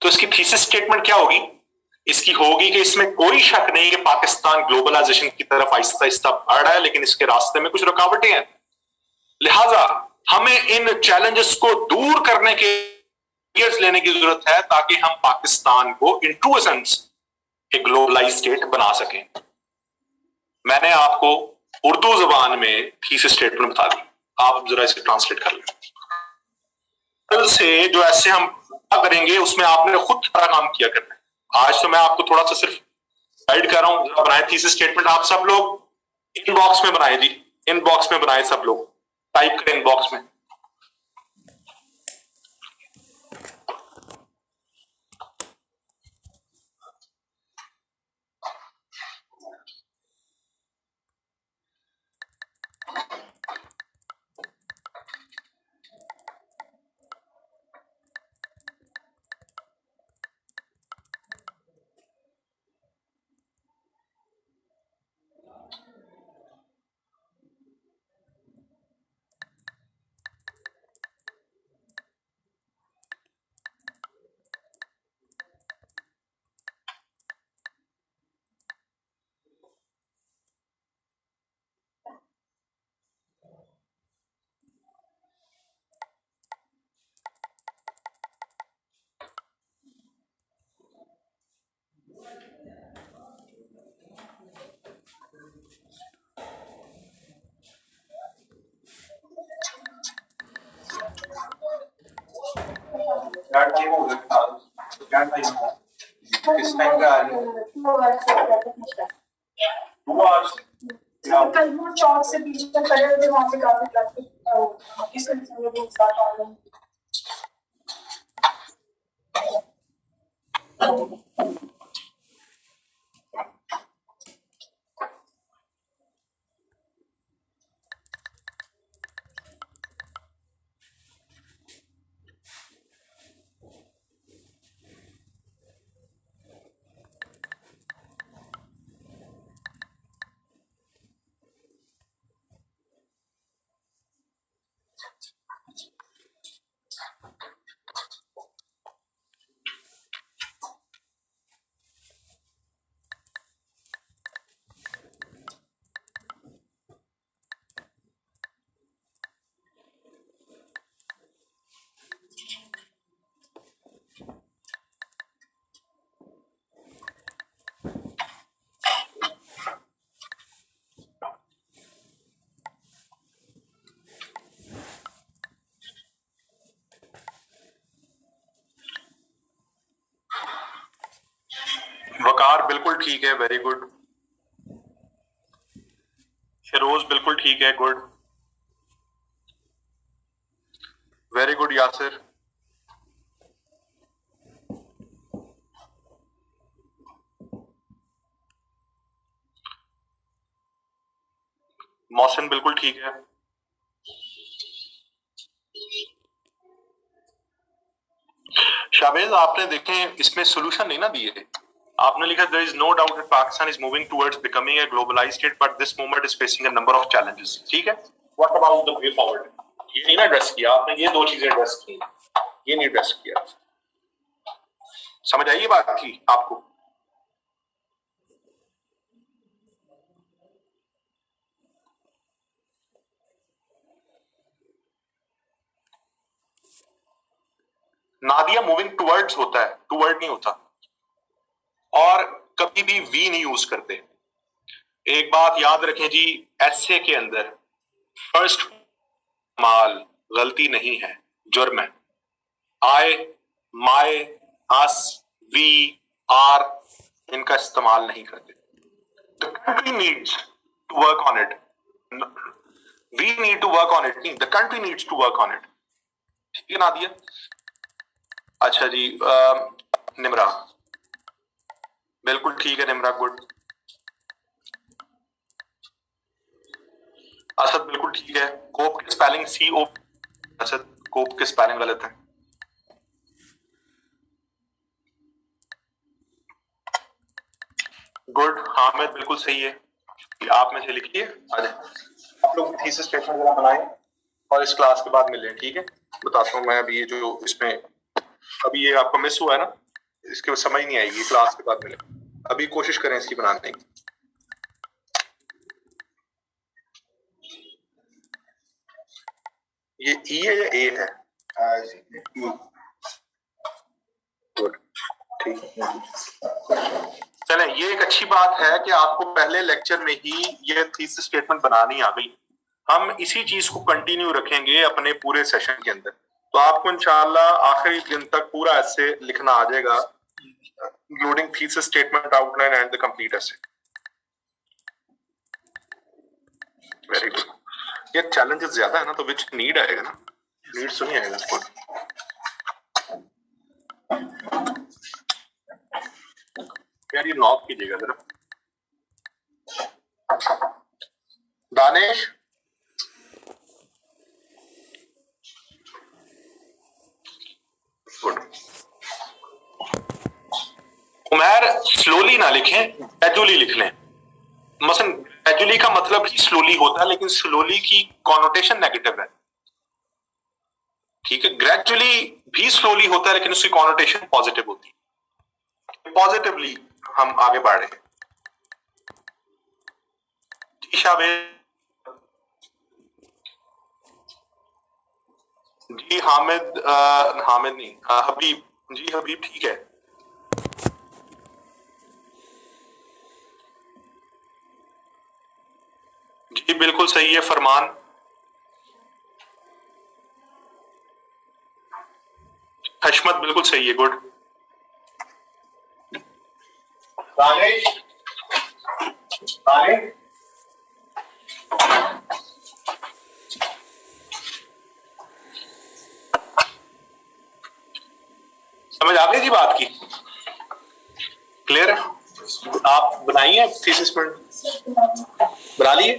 तो इसकी थीसिस स्टेटमेंट क्या होगी? इसकी होगी कि इसमें कोई शक नहीं कि पाकिस्तान ग्लोबलाइजेशन की तरफ आहिस्ता आहिस्ता बढ़ रहा है, लेकिन इसके रास्ते में कुछ रुकावटें हैं। लिहाजा हमें इन चैलेंजेस को दूर करने के लेने की जरूरत है, ताकि हम पाकिस्तान को इन ट्रू सेंस एक ग्लोबलाइज स्टेट बना सकें। मैंने आपको उर्दू जबान में थीसिस स्टेटमेंट बता दी, आप जरा इसे ट्रांसलेट कर लें। से जो ऐसे हम करेंगे उसमें आपने खुद सारा काम किया करना है। आज तो मैं आपको थोड़ा सा सिर्फ गाइड कर रहा हूं। बनाए थीसिस स्टेटमेंट आप सब लोग इनबॉक्स में बनाए जी, इनबॉक्स में बनाए सब लोग, टाइप करें इनबॉक्स में। किस टाइम पे आ रही है? कल वो चौक से पीछे तक खड़े होते, वहां से काफी ट्रैफिक इस सिलसिले में स्टार्ट आ रहा है। वकार बिल्कुल ठीक है, वेरी गुड। फिरोज बिल्कुल ठीक है, गुड, वेरी गुड। यासिर, मौसम बिल्कुल ठीक है। शाबेज, आपने देखें इसमें सोल्यूशन नहीं ना दिए। आपने लिखा there is no doubt that Pakistan is moving towards becoming a globalised state, but this movement is facing a number of challenges. ठीक है, what about the way forward? ये नहीं ना एड्रेस किया आपने, ये 2 चीजें एड्रेस की, ये नहीं एड्रेस किया। समझ आई ये बात की आपको? नादिया मूविंग टुवर्ड्स होता है, टुवर्ड नहीं होता। और कभी भी वी नहीं यूज करते। एक बात याद रखें जी, एसे के अंदर फर्स्ट माल गलती नहीं है, जुर्म है। I, my, us, we, are इनका इस्तेमाल नहीं करते। The country needs to work on it, we need to work on it नहीं, the country needs to work on it. ठीक है नादिया? अच्छा जी, निमरा बिल्कुल ठीक है, निमरा गुड। असद बिल्कुल ठीक है। कोप की स्पेलिंग CO, असद कोप की स्पेलिंग गलत है। गुड, हामिद बिल्कुल सही है। आप में से लिखिए, आ जाए आप लोग थीसिस स्टेटमेंट जरा बनाएं और इस क्लास के बाद मिलें। ठीक है, बताता हूँ मैं अभी ये जो इसमें अभी ये आपको मिस हुआ है ना, इसके समझ नहीं आएगी, क्लास के बाद मिले। अभी कोशिश करें इसकी बनाने की। ये ई है या ए है? गुड, ठीक है। चलें, ये एक अच्छी बात है कि आपको पहले लेक्चर में ही ये थीसिस स्टेटमेंट बनानी आ गई। हम इसी चीज को कंटिन्यू रखेंगे अपने पूरे सेशन के अंदर, तो आपको इंशाल्लाह आखिरी दिन तक पूरा ऐसे लिखना आ जाएगा, including thesis statement, outline and the complete essay. Very good. ये चैलेंजेस ज्यादा है ना, तो विच नीड आएगा ना, नीड तो नहीं आएगा इसको। यार ये नॉक कीजिएगा जरा। दानिश, गुड। उमर स्लोली ना लिखें, ग्रेजुअली लिख लें। मसलन ग्रेजुअली का मतलब ही स्लोली होता है, लेकिन स्लोली की कॉनोटेशन नेगेटिव है। ठीक है, ग्रेजुअली भी स्लोली होता है लेकिन उसकी कॉनोटेशन पॉजिटिव होती है। पॉजिटिवली हम आगे बढ़ रहे हैं। जी हामिद, हामिद नहीं, हबीब जी, हबीब ठीक है। जी बिल्कुल सही है फरमान। हशमत बिल्कुल सही है, गुड। दानिश, दानिश समझ आ गई जी बात की? क्लियर है? आप बनाइए थीसिस में, बना लिए?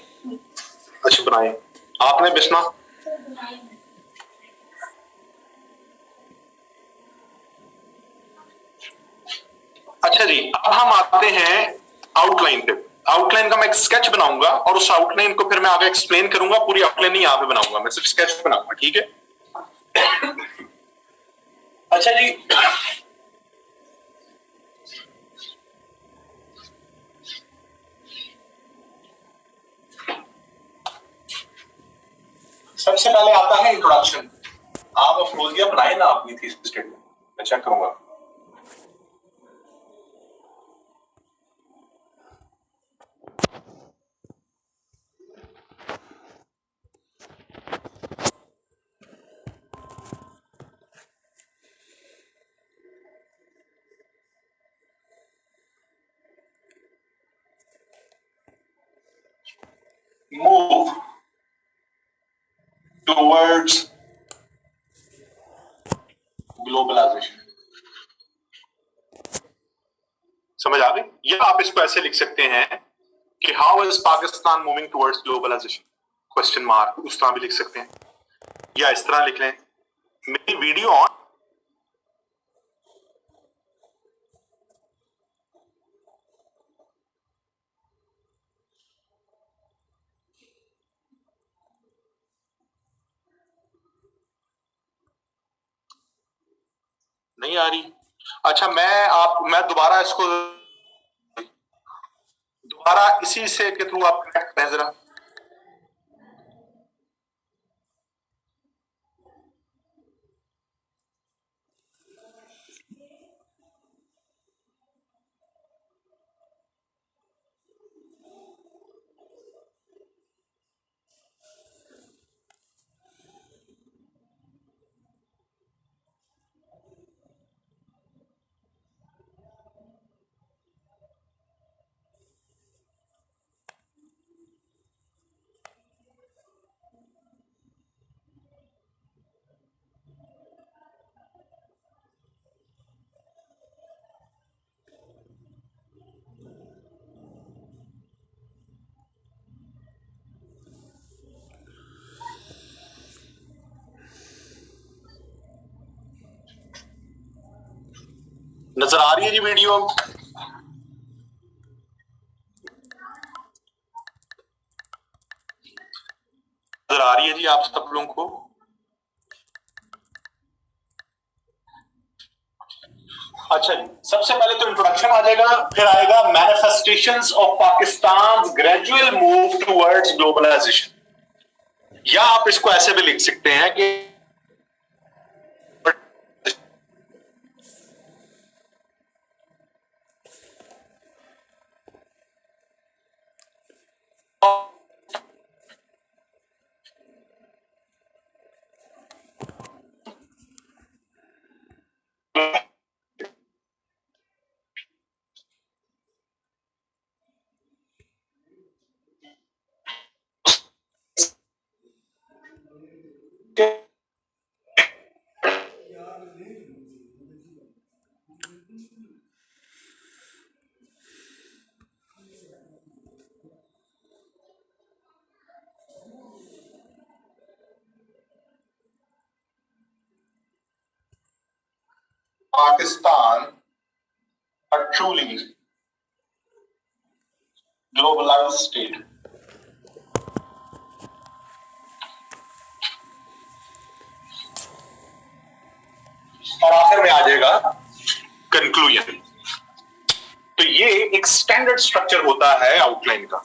अच्छा बनाइए। आपने बिस्मा? अच्छा जी, अब हम आते हैं आउटलाइन पे। आउटलाइन का मैं एक स्केच बनाऊंगा और उस आउटलाइन को फिर मैं आगे एक्सप्लेन करूंगा। पूरी आउटलाइन नहीं यहाँ पे बनाऊंगा, मैं सिर्फ स्केच बनाऊंगा। ठीक है? अच्छा जी, सबसे पहले आता है इंट्रोडक्शन। आप अफरोजिया बनाए ना अपनी थीसिस स्टेटमेंट, मैं चेक करूंगा। Move towards globalization। समझ आ गई? या आप इसको ऐसे लिख सकते हैं कि how is Pakistan moving towards globalisation, question mark, उस तरह भी लिख सकते हैं, या इस तरह लिख लें, मेरी वीडियो ऑन नहीं आ रही। अच्छा, मैं दोबारा इसको दोबारा इसी से के थ्रू आप कनेक्ट करें जरा। नजर आ रही है जी वीडियो? नजर आ रही है जी आप सब लोगों को? अच्छा जी, सबसे पहले तो इंट्रोडक्शन आ जाएगा, फिर आएगा manifestations of Pakistan gradual move towards globalisation, या आप इसको ऐसे भी लिख सकते हैं कि Pakistan a truly globalized state. और आखिर में आ जाएगा कंक्लूजन। तो ये एक स्टैंडर्ड स्ट्रक्चर होता है आउटलाइन का।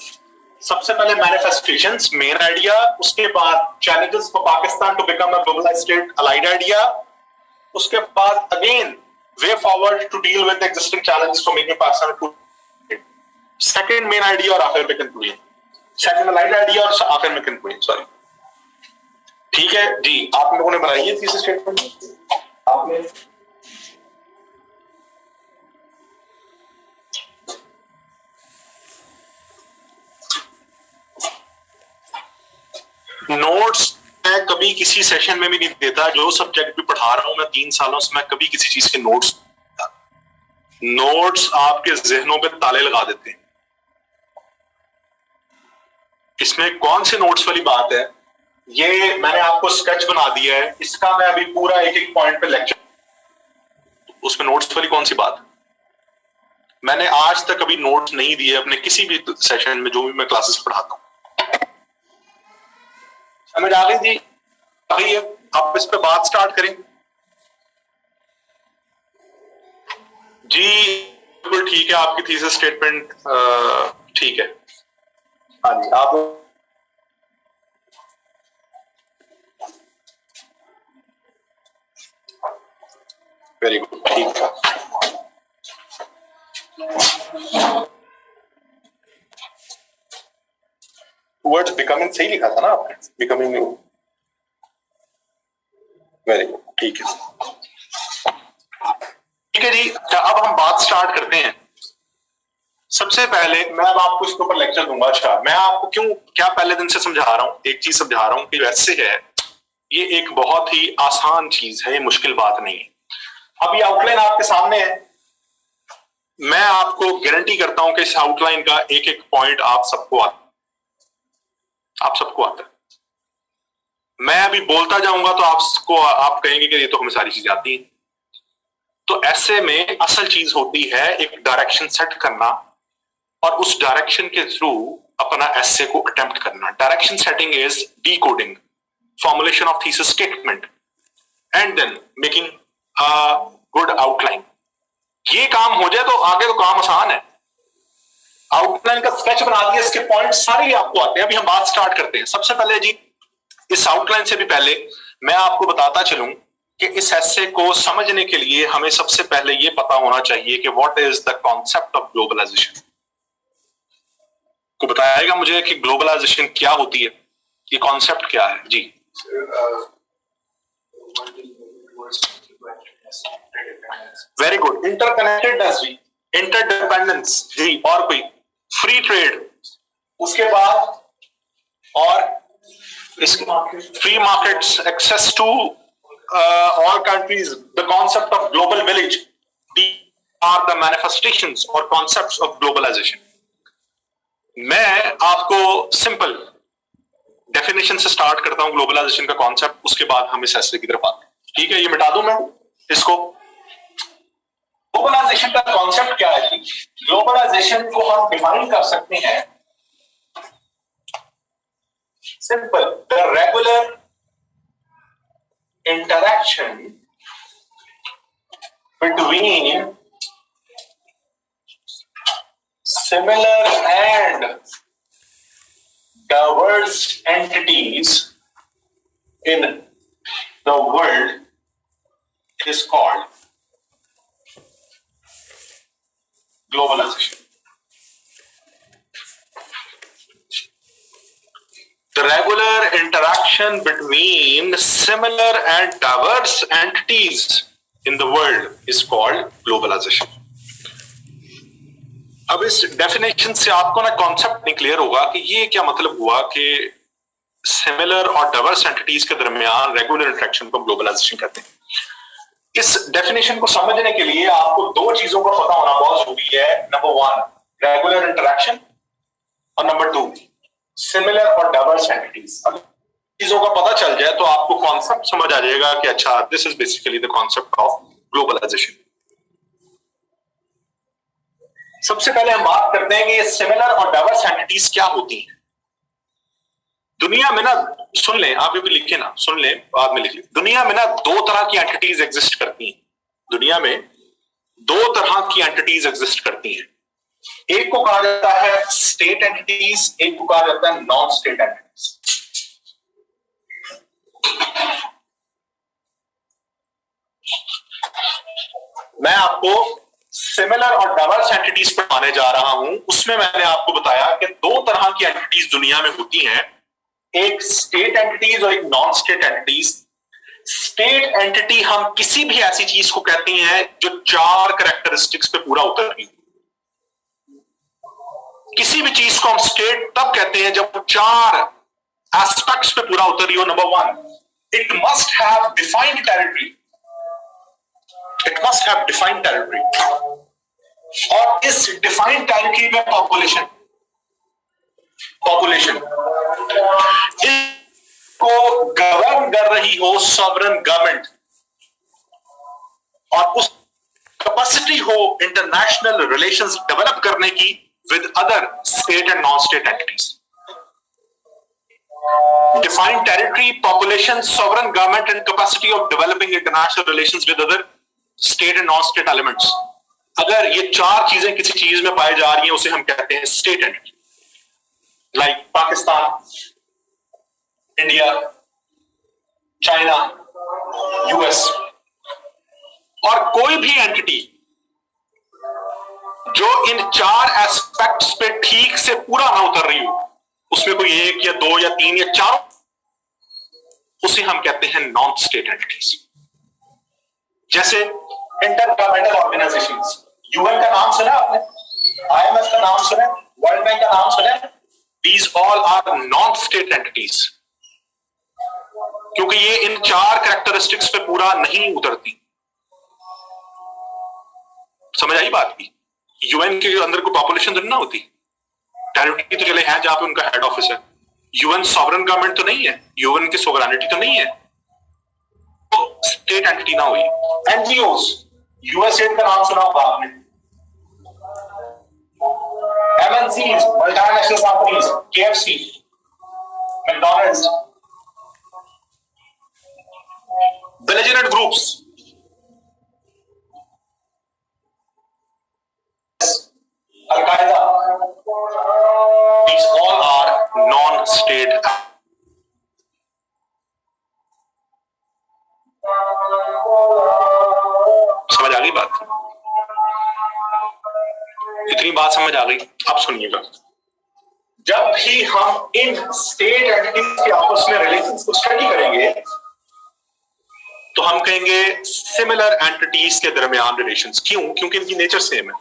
सबसे पहले मैनिफेस्टेशंस, मेन आइडिया, उसके बाद challenges for Pakistan to become a globalised state, allied idea, उसके बाद again way forward to deal with existing challenges for making Pakistan to second main idea और आखिर में कंक्लूजन। सेकंड अलाइड आइडिया और आखिर में कंक्लूजन। सॉरी, ठीक है जी। आप लोगों ने बनाई है थीसिस स्टेटमेंट? आपने नोट्स मैं कभी किसी सेशन में भी नहीं देता। जो सब्जेक्ट भी पढ़ा रहा हूं मैं 3 सालों से, मैं कभी किसी चीज के नोट्स आपके जहनों पे ताले लगा देते हैं। इसमें कौन से नोट्स वाली बात है? ये मैंने आपको स्केच बना दिया है, इसका मैं अभी पूरा एक एक पॉइंट पे लेक्चर, उसमें नोट्स वाली कौन सी बात? मैंने आज तक कभी नोट्स नहीं दिए अपने किसी भी सेशन में, जो भी मैं क्लासेस पढ़ाता हूं। समझ आ गई जी? आइए आप इस पे बात स्टार्ट करें जी। बिल्कुल ठीक है, आपकी थीसिस स्टेटमेंट ठीक है। हाँ जी, आप वेरी गुड, ठीक है। वर्ड्स बिकमिंग सही लिखा था ना आपने? बिकमिंग, वेरी गुड, ठीक है। ठीक है जी, अब हम बात स्टार्ट करते हैं। सबसे पहले मैं अब आपको इसके ऊपर लेक्चर दूंगा। अच्छा, मैं आपको क्या पहले दिन से समझा रहा हूं, एक चीज समझा रहा हूं कि वैसे है ये एक बहुत ही आसान चीज है, ये मुश्किल बात नहीं है। अब ये आउटलाइन आपके सामने है, मैं आपको गारंटी करता हूं कि इस आउटलाइन का एक एक पॉइंट आप सबको आता है। मैं अभी बोलता जाऊंगा तो आप कहेंगे कि ये तो हमें सारी चीजें आती हैं। तो ऐसे में असल चीज होती है एक डायरेक्शन सेट करना और उस डायरेक्शन के थ्रू अपना एसे को अटेम्प्ट करना। Direction setting is decoding, formulation of thesis statement and then making a good outline. ये काम हो जाए तो आगे तो काम आसान है। आउटलाइन का स्केच बना दिया, इसके पॉइंट सारे आपको आते हैं। अभी हम बात स्टार्ट करते हैं। सबसे पहले जी, इस आउटलाइन से भी पहले मैं आपको बताता चलूं कि इस एसे को समझने के लिए हमें सबसे पहले ये पता होना चाहिए कि what is the concept of globalisation. को बताएगा मुझे कि ग्लोबलाइजेशन क्या होती है, ये कॉन्सेप्ट क्या है जी? वेरी गुड, इंटरकनेक्टेडनेस जी, इंटरडिपेंडेंस जी, और कोई फ्री ट्रेड, उसके बाद और free markets, access to all countries, the concept of global village, these are the manifestations or concepts of globalization. मैं आपको सिंपल डेफिनेशन से स्टार्ट करता हूं ग्लोबलाइजेशन का कॉन्सेप्ट, उसके बाद हम इस ऐसे की तरफ आते हैं। ठीक है, ये मिटा दूं मैं इसको। ग्लोबलाइजेशन का कॉन्सेप्ट क्या है? ग्लोबलाइजेशन को हम डिफाइन कर सकते हैं simple, the regular interaction between similar and diverse entities in the world is called globalization. The regular interaction between similar and diverse entities in the world is called globalization. अब इस डेफिनेशन से आपको ना कॉन्सेप्ट नहीं क्लियर होगा कि ये क्या मतलब हुआ कि सिमिलर और डाइवर्स एंटिटीज के दरमियान रेगुलर इंटरेक्शन को ग्लोबलाइजेशन कहते हैं। इस डेफिनेशन को समझने के लिए आपको दो चीजों का पता होना बहुत जरूरी है। नंबर वन, रेगुलर इंटरेक्शन, और नंबर टू, सिमिलर और डाइवर्स एंटिटीज। अगर चीजों का पता चल जाए तो आपको कॉन्सेप्ट समझ आ जाएगा कि अच्छा, this is basically the concept of globalisation. सबसे पहले हम बात करते हैं कि ये सिमिलर और डाइवर्स एंटिटीज क्या होती हैं। दुनिया में ना, सुन लें, आप ये भी लिखे ना, सुन लें, बाद में लिख लें। दुनिया में ना दो तरह की एंटिटीज एग्जिस्ट करती हैं। दुनिया में दो तरह की एंटिटीज एग्जिस्ट करती हैं। एक को कहा जाता है स्टेट एंटिटीज, एक को कहा जाता है नॉन स्टेट एंटिटीज। मैं आपको सिमिलर और डाइवर्स एंटिटीज पढ़ाने जा रहा हूं। उसमें मैंने आपको बताया कि दो तरह की एंटिटीज दुनिया में होती हैं, एक स्टेट एंटिटीज और एक non state entities. State entity हम किसी भी ऐसी चीज को कहते हैं जो चार कैरेक्टरिस्टिक्स पे पूरा उतर रही। किसी भी चीज को हम स्टेट तब कहते हैं जब वो चार एस्पेक्ट्स पे पूरा उतर रही हो। Number one, it must have defined territory, it must have defined territory, और इस डिफाइंड टेरिटरी में पॉपुलेशन इसको गवर्न कर रही हो सॉवरेन गवर्नमेंट, और उस कैपेसिटी हो इंटरनेशनल रिलेशंस डेवलप करने की with other state and non-state entities. Defined territory, population, sovereign government, and capacity of developing international relations with other state and non-state elements. अगर ये चार चीजें किसी चीज में पाई जा रही हैं, उसे हम कहते हैं state entity. Like Pakistan, India, China, US. और कोई भी एंटिटी जो इन चार एस्पेक्ट्स पे ठीक से पूरा ना उतर रही हो, उसमें कोई एक या दो या तीन या चार, उसे हम कहते हैं नॉन स्टेट एंटिटीज। जैसे इंटर गवर्नमेंटल ऑर्गेनाइजेशंस, यूएन का नाम सुना आपने, आईएमएफ का नाम सुना, वर्ल्ड बैंक का नाम सुना। These all are non state entities, क्योंकि ये इन चार कैरेक्टरिस्टिक्स पे पूरा नहीं उतरती। समझ आई बात की? यूएन के अंदर कोई पॉपुलेशन तो नहीं होती, टेरिटरी तो चले हैं जहां पे उनका हेड ऑफिस है। यूएन सॉवरेन गवर्नमेंट तो नहीं है, यूएन की सोवरेनिटी तो नहीं है, तो स्टेट एंटिटी ना हुई। एनजीओस, यूएसएड का नाम सुना होगा आपने, MNCs, multinational companies, KFC, McDonald's, belligerent groups, Al-Qaeda, these all are non-state. समझ आ गई बात? इतनी बात समझ आ गई? अब सुनिएगा, जब भी हम इन स्टेट एंटिटीज के आपस में रिलेशंस को स्टडी करेंगे तो हम कहेंगे सिमिलर एंटिटीज के दरमियान रिलेशंस। क्यों? क्योंकि इनकी नेचर सेम है।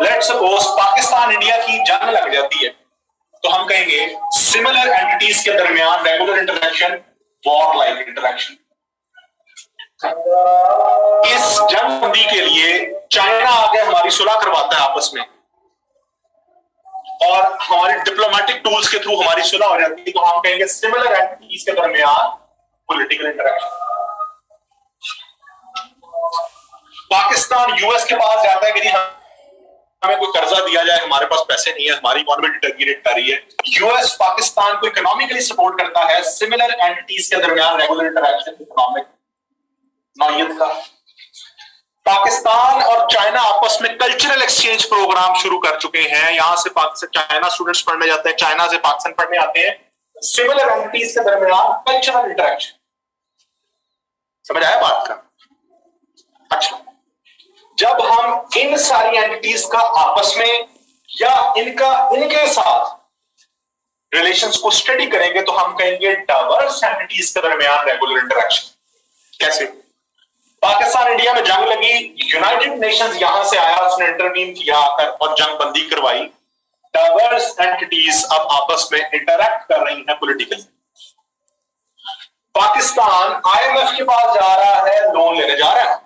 लेट्स सपोज पाकिस्तान इंडिया की जंग लग जाती है, तो हम कहेंगे सिमिलर एंटिटीज के दरमियान regular interaction, war like interaction. इस जंग बंदी के लिए चाइना आके हमारी सुलह करवाता है आपस में, और हमारी डिप्लोमेटिक टूल्स के थ्रू हमारी सुलह हो जाती है, तो हम कहेंगे सिमिलर एंटिटीज के दरमियान पॉलिटिकल इंटरेक्शन। पाकिस्तान यूएस के पास जाता है कि हमें कोई कर्जा दिया जाए, हमारे पास पैसे नहीं है, हमारी इकोनॉमी डिटेरियोरेट कर रही है। यूएस पाकिस्तान को इकोनॉमिकली सपोर्ट करता है। सिमिलर एंटिटीज के दरमियान रेगुलर इंटरेक्शन इकोनॉमिक नौयत का। पाकिस्तान और चाइना आपस में कल्चरल एक्सचेंज प्रोग्राम शुरू कर चुके हैं। यहां से चाइना स्टूडेंट्स पढ़ने जाते हैं, चाइना से पाकिस्तान पढ़ने आते हैं। सिमिलर एंटिटीज के दरमियान कल्चरल इंटरेक्शन। समझ आया बात का? अच्छा, जब हम इन सारी एंटिटीज का आपस में या इनके साथ रिलेशंस को स्टडी करेंगे तो हम कहेंगे डाइवर्स एंटिटीज के दरमियान रेगुलर इंटरेक्शन। कैसे? पाकिस्तान इंडिया में जंग लगी, यूनाइटेड नेशंस यहां से आया, उसने इंटरवीन किया आकर और जंग बंदी करवाई। डाइवर्स एंटिटीज अब आपस में इंटरैक्ट कर रही हैं पॉलिटिकली। पाकिस्तान आईएमएफ के पास जा रहा है, लोन लेने जा रहा है।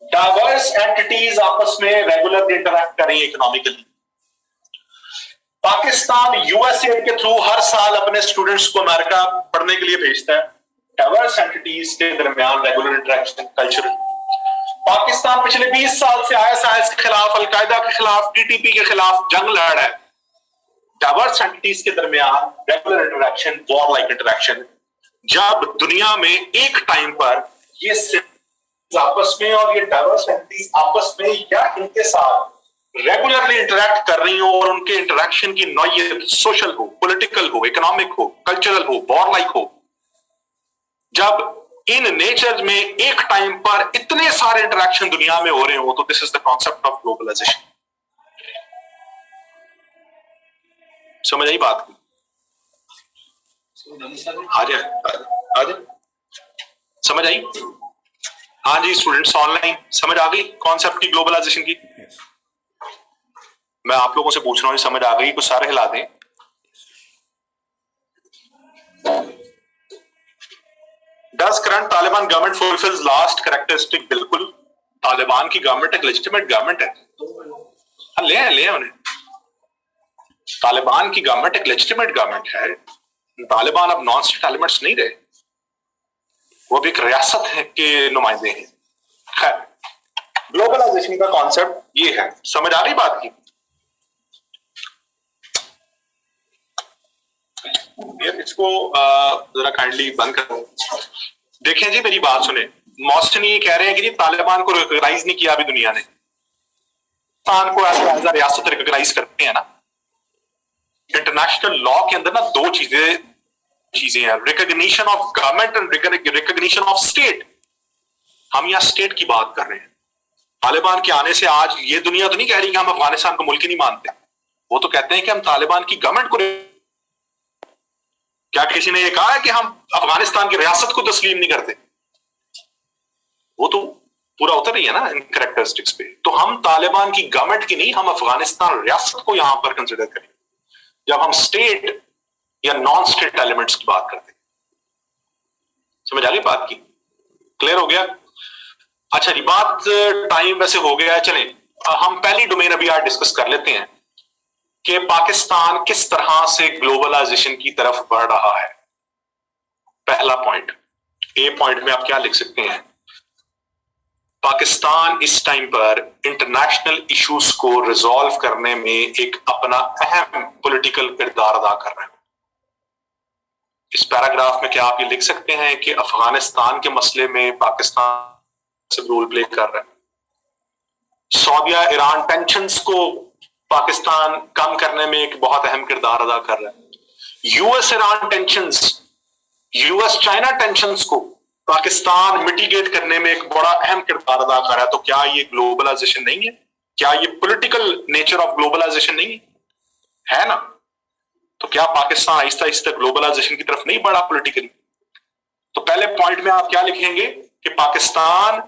डाइवर्स एंटिटीज आपस में रेगुलरली इंटरैक्ट कर रही है इकोनॉमिकली। पाकिस्तान यूएसए के थ्रू हर साल अपने स्टूडेंट्स को अमेरिका पढ़ने के लिए भेजता है। डाइवर्स एंटिटीज के दरमियान रेगुलर इंटरेक्शन कल्चरल। पाकिस्तान पिछले 20 साल से आईएसआईएस के खिलाफ, अलकायदा के खिलाफ, टीटीपी के खिलाफ जंग लड़ रहा है। डाइवर्स एंटिटीज के दरमियान regular interaction, war like interaction. जब दुनिया में एक टाइम पर ये आपस में और ये डाइवर्स एंटिटीज आपस में या इनके साथ रेगुलरली इंटरैक्ट कर रही हो और उनके इंटरेक्शन की नौयत सोशल हो, पॉलिटिकल हो, इकोनॉमिक हो, कल्चरल हो, वॉर लाइक हो, जब इन नेचर में एक टाइम पर इतने सारे इंटरेक्शन दुनिया में हो रहे हो, तो this is the concept of globalisation. समझ आई बात की? आज समझ आई? हाँ जी स्टूडेंट्स, ऑनलाइन समझ आ गई कॉन्सेप्ट की, ग्लोबलाइजेशन की? मैं आप लोगों से पूछ रहा हूं, समझ आ गई? कुछ सारे हिला दें। Does current Taliban government fulfills last characteristic? बिल्कुल, तालिबान की गवर्नमेंट एक लेजिटिमेट गवर्नमेंट है। हाँ, ले उन्हें। तालिबान की गवर्नमेंट एक लेजिटिमेट गवर्नमेंट है। तालिबान अब नॉन स्टेट एलिमेंट्स नहीं रहे, वो भी एक रियासत है के नुमाइंदे हैं। खैर, ग्लोबलाइजेशन का कॉन्सेप्ट ये है। समझ आ रही बात की? इसको जरा काइंडली बंद करो। देखें जी, मेरी बात सुने। मॉस्टनी ये कह रहे हैं कि तालिबान को रिकॉग्नाइज नहीं किया अभी दुनिया ने। पाकिस्तान को एज अ रियासत रिकॉग्नाइज करते हैं ना। इंटरनेशनल लॉ के अंदर ना दो चीजें हैं, recognition of government and recognition of state. हम यहाँ स्टेट की बात कर रहे हैं। तालिबान के आने से आज ये दुनिया तो नहीं कह रही कि हम अफगानिस्तान को मुल्क ही नहीं मानते। वो तो कहते हैं कि हम तालिबान की गवर्नमेंट को, क्या किसी ने ये कहा है कि हम अफगानिस्तान की रियासत को तस्लीम नहीं करते? वो तो पूरा उतर रही है ना इन कैरेक्टरिस्टिक्स पे। तो हम तालिबान की गवर्नमेंट की नहीं, हम अफगानिस्तान रियासत को यहां पर कंसिडर करें जब हम स्टेट या नॉन स्टेट एलिमेंट्स की बात करते हैं। समझ आ गई बात की? क्लियर हो गया? अच्छा जी, बात टाइम वैसे हो गया है, चलें हम पहली डोमेन अभी आज डिस्कस कर लेते हैं कि पाकिस्तान किस तरह से ग्लोबलाइजेशन की तरफ बढ़ रहा है। पहला पॉइंट, ए पॉइंट में आप क्या लिख सकते हैं? पाकिस्तान इस टाइम पर इंटरनेशनल इश्यूज को रिजॉल्व करने में एक अपना अहम पॉलिटिकल किरदार अदा कर रहा है। इस पैराग्राफ में क्या आप ये लिख सकते हैं कि अफगानिस्तान के मसले में पाकिस्तान से रोल प्ले कर रहा है। सऊदीया ईरान टेंशंस को पाकिस्तान कम करने में एक बहुत अहम किरदार अदा कर रहा है। US Iran tensions, US China tensions को पाकिस्तान मिटिगेट करने में एक बड़ा अहम किरदार अदा कर रहा है। तो क्या ये ग्लोबलाइजेशन नहीं है? क्या ये पॉलिटिकल नेचर ऑफ ग्लोबलाइजेशन नहीं है ना? तो क्या पाकिस्तान आहिस्ता आहिस्ता ग्लोबलाइजेशन की तरफ नहीं बढ़ा पॉलिटिकली? तो पहले पॉइंट में आप क्या लिखेंगे कि पाकिस्तान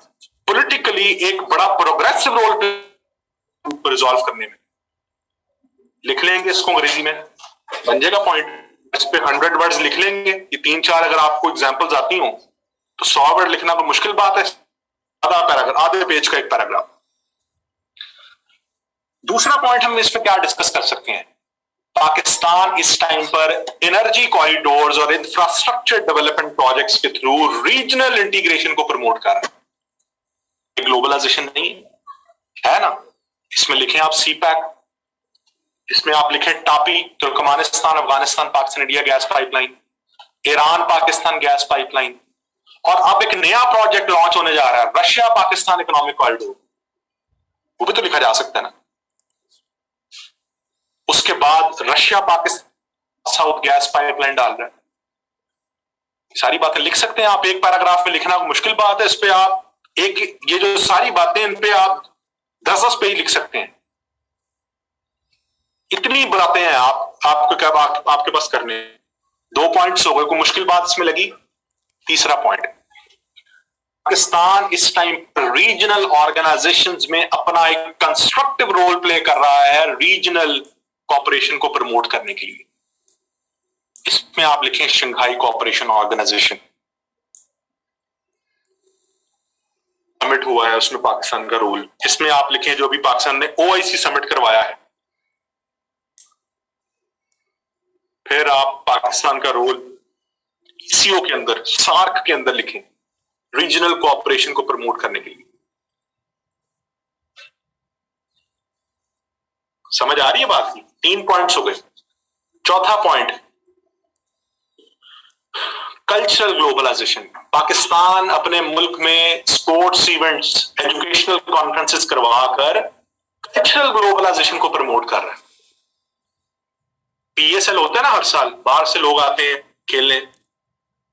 पॉलिटिकली एक बड़ा प्रोग्रेसिव रोल रिजॉल्व करने में। लिख लेंगे इसको अंग्रेजी में, बन जाएगा पॉइंट। इस पे 100 वर्ड्स लिख लेंगे। ये 3-4 अगर आपको एग्जांपल्स आती हो तो 100 वर्ड लिखना तो मुश्किल बात है। आधा पैराग्राफ, आधे पेज का एक पैराग्राफ। दूसरा पॉइंट हम इस पे क्या डिस्कस कर सकते हैं? पाकिस्तान इस टाइम पर एनर्जी कॉरिडोर्स और इंफ्रास्ट्रक्चर डेवलपमेंट प्रोजेक्ट्स के थ्रू रीजनल इंटीग्रेशन को प्रमोट कर रहा है। ग्लोबलाइजेशन नहीं है ना? इसमें लिखें आप सीपैक, इसमें आप लिखें TAPI, Turkmenistan Afghanistan Pakistan India gas pipeline, Iran Pakistan gas pipeline, और अब एक नया प्रोजेक्ट लॉन्च होने जा रहा है रशिया पाकिस्तान इकोनॉमिक कॉरिडोर, वो भी तो लिखा जा सकता है ना। उसके बाद Russia Pakistan south gas pipeline डाल रहा है। सारी बातें लिख सकते हैं आप, एक पैराग्राफ में लिखना मुश्किल बात है। इस पे आप एक ये जो सारी बातें, इन पे आप 10-10 पेज लिख सकते हैं। इतनी बातें हैं आपको क्या आपके पास करने। 2 पॉइंट्स हो गए, कोई मुश्किल बात इसमें लगी? तीसरा पॉइंट, पाकिस्तान इस टाइम रीजनल ऑर्गेनाइजेशंस में अपना एक कंस्ट्रक्टिव रोल प्ले कर रहा है रीजनल कॉपरेशन को प्रमोट करने के लिए। इसमें आप लिखें शंघाई कॉपरेशन ऑर्गेनाइजेशन समिट हुआ है, उसमें पाकिस्तान का रोल। इसमें आप लिखें जो भी पाकिस्तान ने ओआईसी समिट करवाया है। फिर आप पाकिस्तान का रोल सीओ के अंदर, सार्क के अंदर लिखें, रीजनल कोऑपरेशन को प्रमोट करने के लिए। समझ आ रही है बात की? 3 पॉइंट्स हो गए। चौथा पॉइंट, कल्चरल ग्लोबलाइजेशन। पाकिस्तान अपने मुल्क में स्पोर्ट्स इवेंट्स, एजुकेशनल कॉन्फ्रेंसेस करवाकर कल्चरल ग्लोबलाइजेशन को प्रमोट कर रहा है। पीएसएल होता है ना हर साल, बाहर से लोग आते हैं खेलने।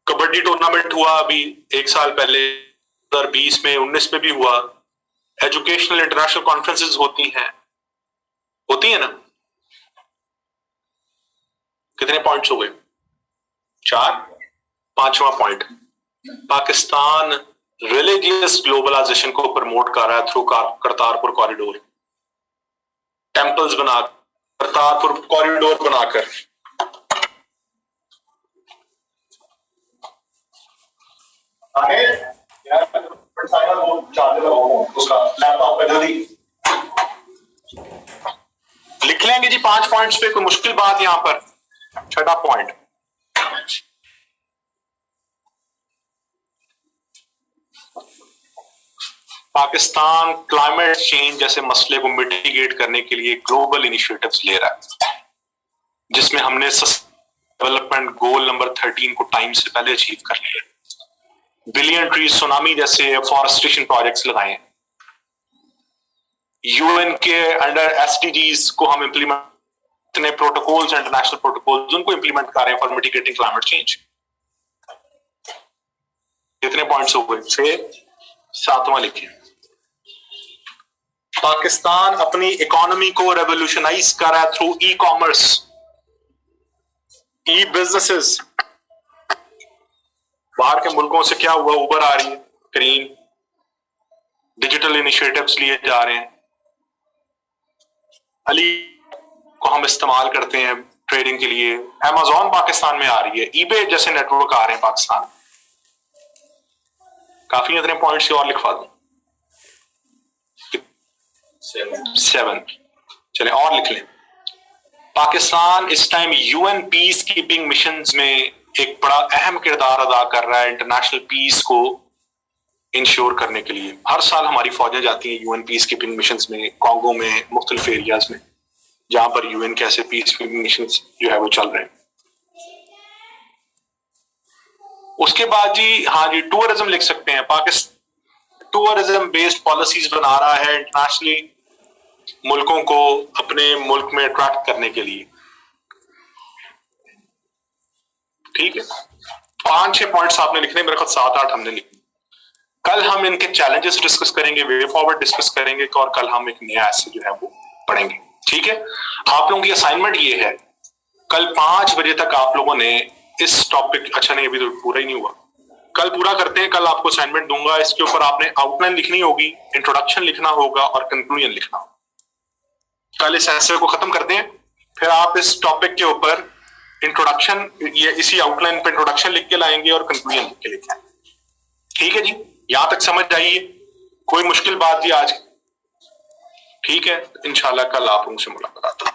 कबड्डी टूर्नामेंट हुआ अभी 1 साल पहले 2020 में, 19 में भी हुआ। एजुकेशनल इंटरनेशनल कॉन्फ्रेंसेस होती है ना। कितने पॉइंट्स हो गए? 4। 5वां पॉइंट, पाकिस्तान रिलीजियस ग्लोबलाइजेशन को प्रमोट कर रहा है थ्रू करतारपुर कॉरिडोर, टेंपल्स बना, करतारपुर कॉरिडोर बनाकर। आगे लैपटॉप पे जल्दी लिख लेंगे जी 5 पॉइंट्स पे, कोई मुश्किल बात यहां पर। 6वां पॉइंट, पाकिस्तान क्लाइमेट चेंज जैसे मसले को मिटिगेट करने के लिए ग्लोबल इनिशिएटिव्स ले रहा है, जिसमें हमने डेवलपमेंट गोल नंबर 13 को टाइम से पहले अचीव कर लिया। बिलियन ट्री सुनामी जैसे फॉरेस्टेशन प्रोजेक्ट्स लगाए हैं। यूएन के अंडर एसडीजीज को हम इंप्लीमेंट, इतने प्रोटोकॉल्स, इंटरनेशनल प्रोटोकॉल्स, उनको इंप्लीमेंट कर रहे हैं फॉर मिटिगेटिंग क्लाइमेट चेंज। कितने पॉइंट्स हो गए? 6। 7वां लिखिए, पाकिस्तान अपनी इकोनॉमी को रेवोल्यूशनाइज कर रहा है थ्रू ई कॉमर्स, ई बिजनेसेस। बाहर के मुल्कों से क्या हुआ, उबर आ रही है, करीम, डिजिटल इनिशिएटिव्स लिए जा रहे हैं। अली को हम इस्तेमाल करते हैं ट्रेडिंग के लिए। अमेज़न पाकिस्तान में आ रही है, ईबे जैसे नेटवर्क आ रहे हैं पाकिस्तान। काफी इतने पॉइंट्स से और लिखवा दूं। 7। चले और लिख लें। पाकिस्तान इस time UN peace keeping missions में एक बड़ा अहम किरदार अदा कर रहा है इंटरनेशनल पीस को इंश्योर करने के लिए। हर साल हमारी फौजें जाती हैं यूएन पीस कीपिंग मिशंस में, कॉन्गो में, मुख्तलिफ एरियाज में, जहां पर यूएन के ऐसे पीस कीपिंग मिशंस जो है वो चल रहे हैं। उसके बाद जी, हाँ जी, टूरिज्म लिख सकते हैं। पाकिस्तान टूरिज्म बेस्ड पॉलिसीज बना रहा है इंटरनेशनली मुल्कों को अपने मुल्क में अट्रैक्ट करने के लिए। ठीक है, 5-6 पॉइंट्स आपने लिखने, मेरे ख्याल 7-8 हमने लिखे। कल हम इनके चैलेंजेस डिस्कस करेंगे, वे फॉरवर्ड डिस्कस करेंगे, और कल हम एक नया ऐसे जो है वो पढ़ेंगे। ठीक है, आप लोगों की असाइनमेंट ये है, कल 5 बजे तक आप लोगों ने इस टॉपिक, अच्छा नहीं अभी तो पूरा ही नहीं हुआ, कल पूरा करते हैं। कल आपको असाइनमेंट दूंगा, इसके ऊपर आपने आउटलाइन लिखनी होगी, इंट्रोडक्शन लिखना होगा और कंक्लूजन लिखना होगा। कल इस ऐसे को खत्म करते हैं, फिर आप इस टॉपिक के ऊपर इंट्रोडक्शन, ये इसी आउटलाइन पे इंट्रोडक्शन लिख के लाएंगे और कंक्लूजन लिख के लेके आएंगे। ठीक है जी, यहां तक समझ आइए? कोई मुश्किल बात जी आज? ठीक है, इंशाल्लाह कल आप उनसे मुलाकात होगी।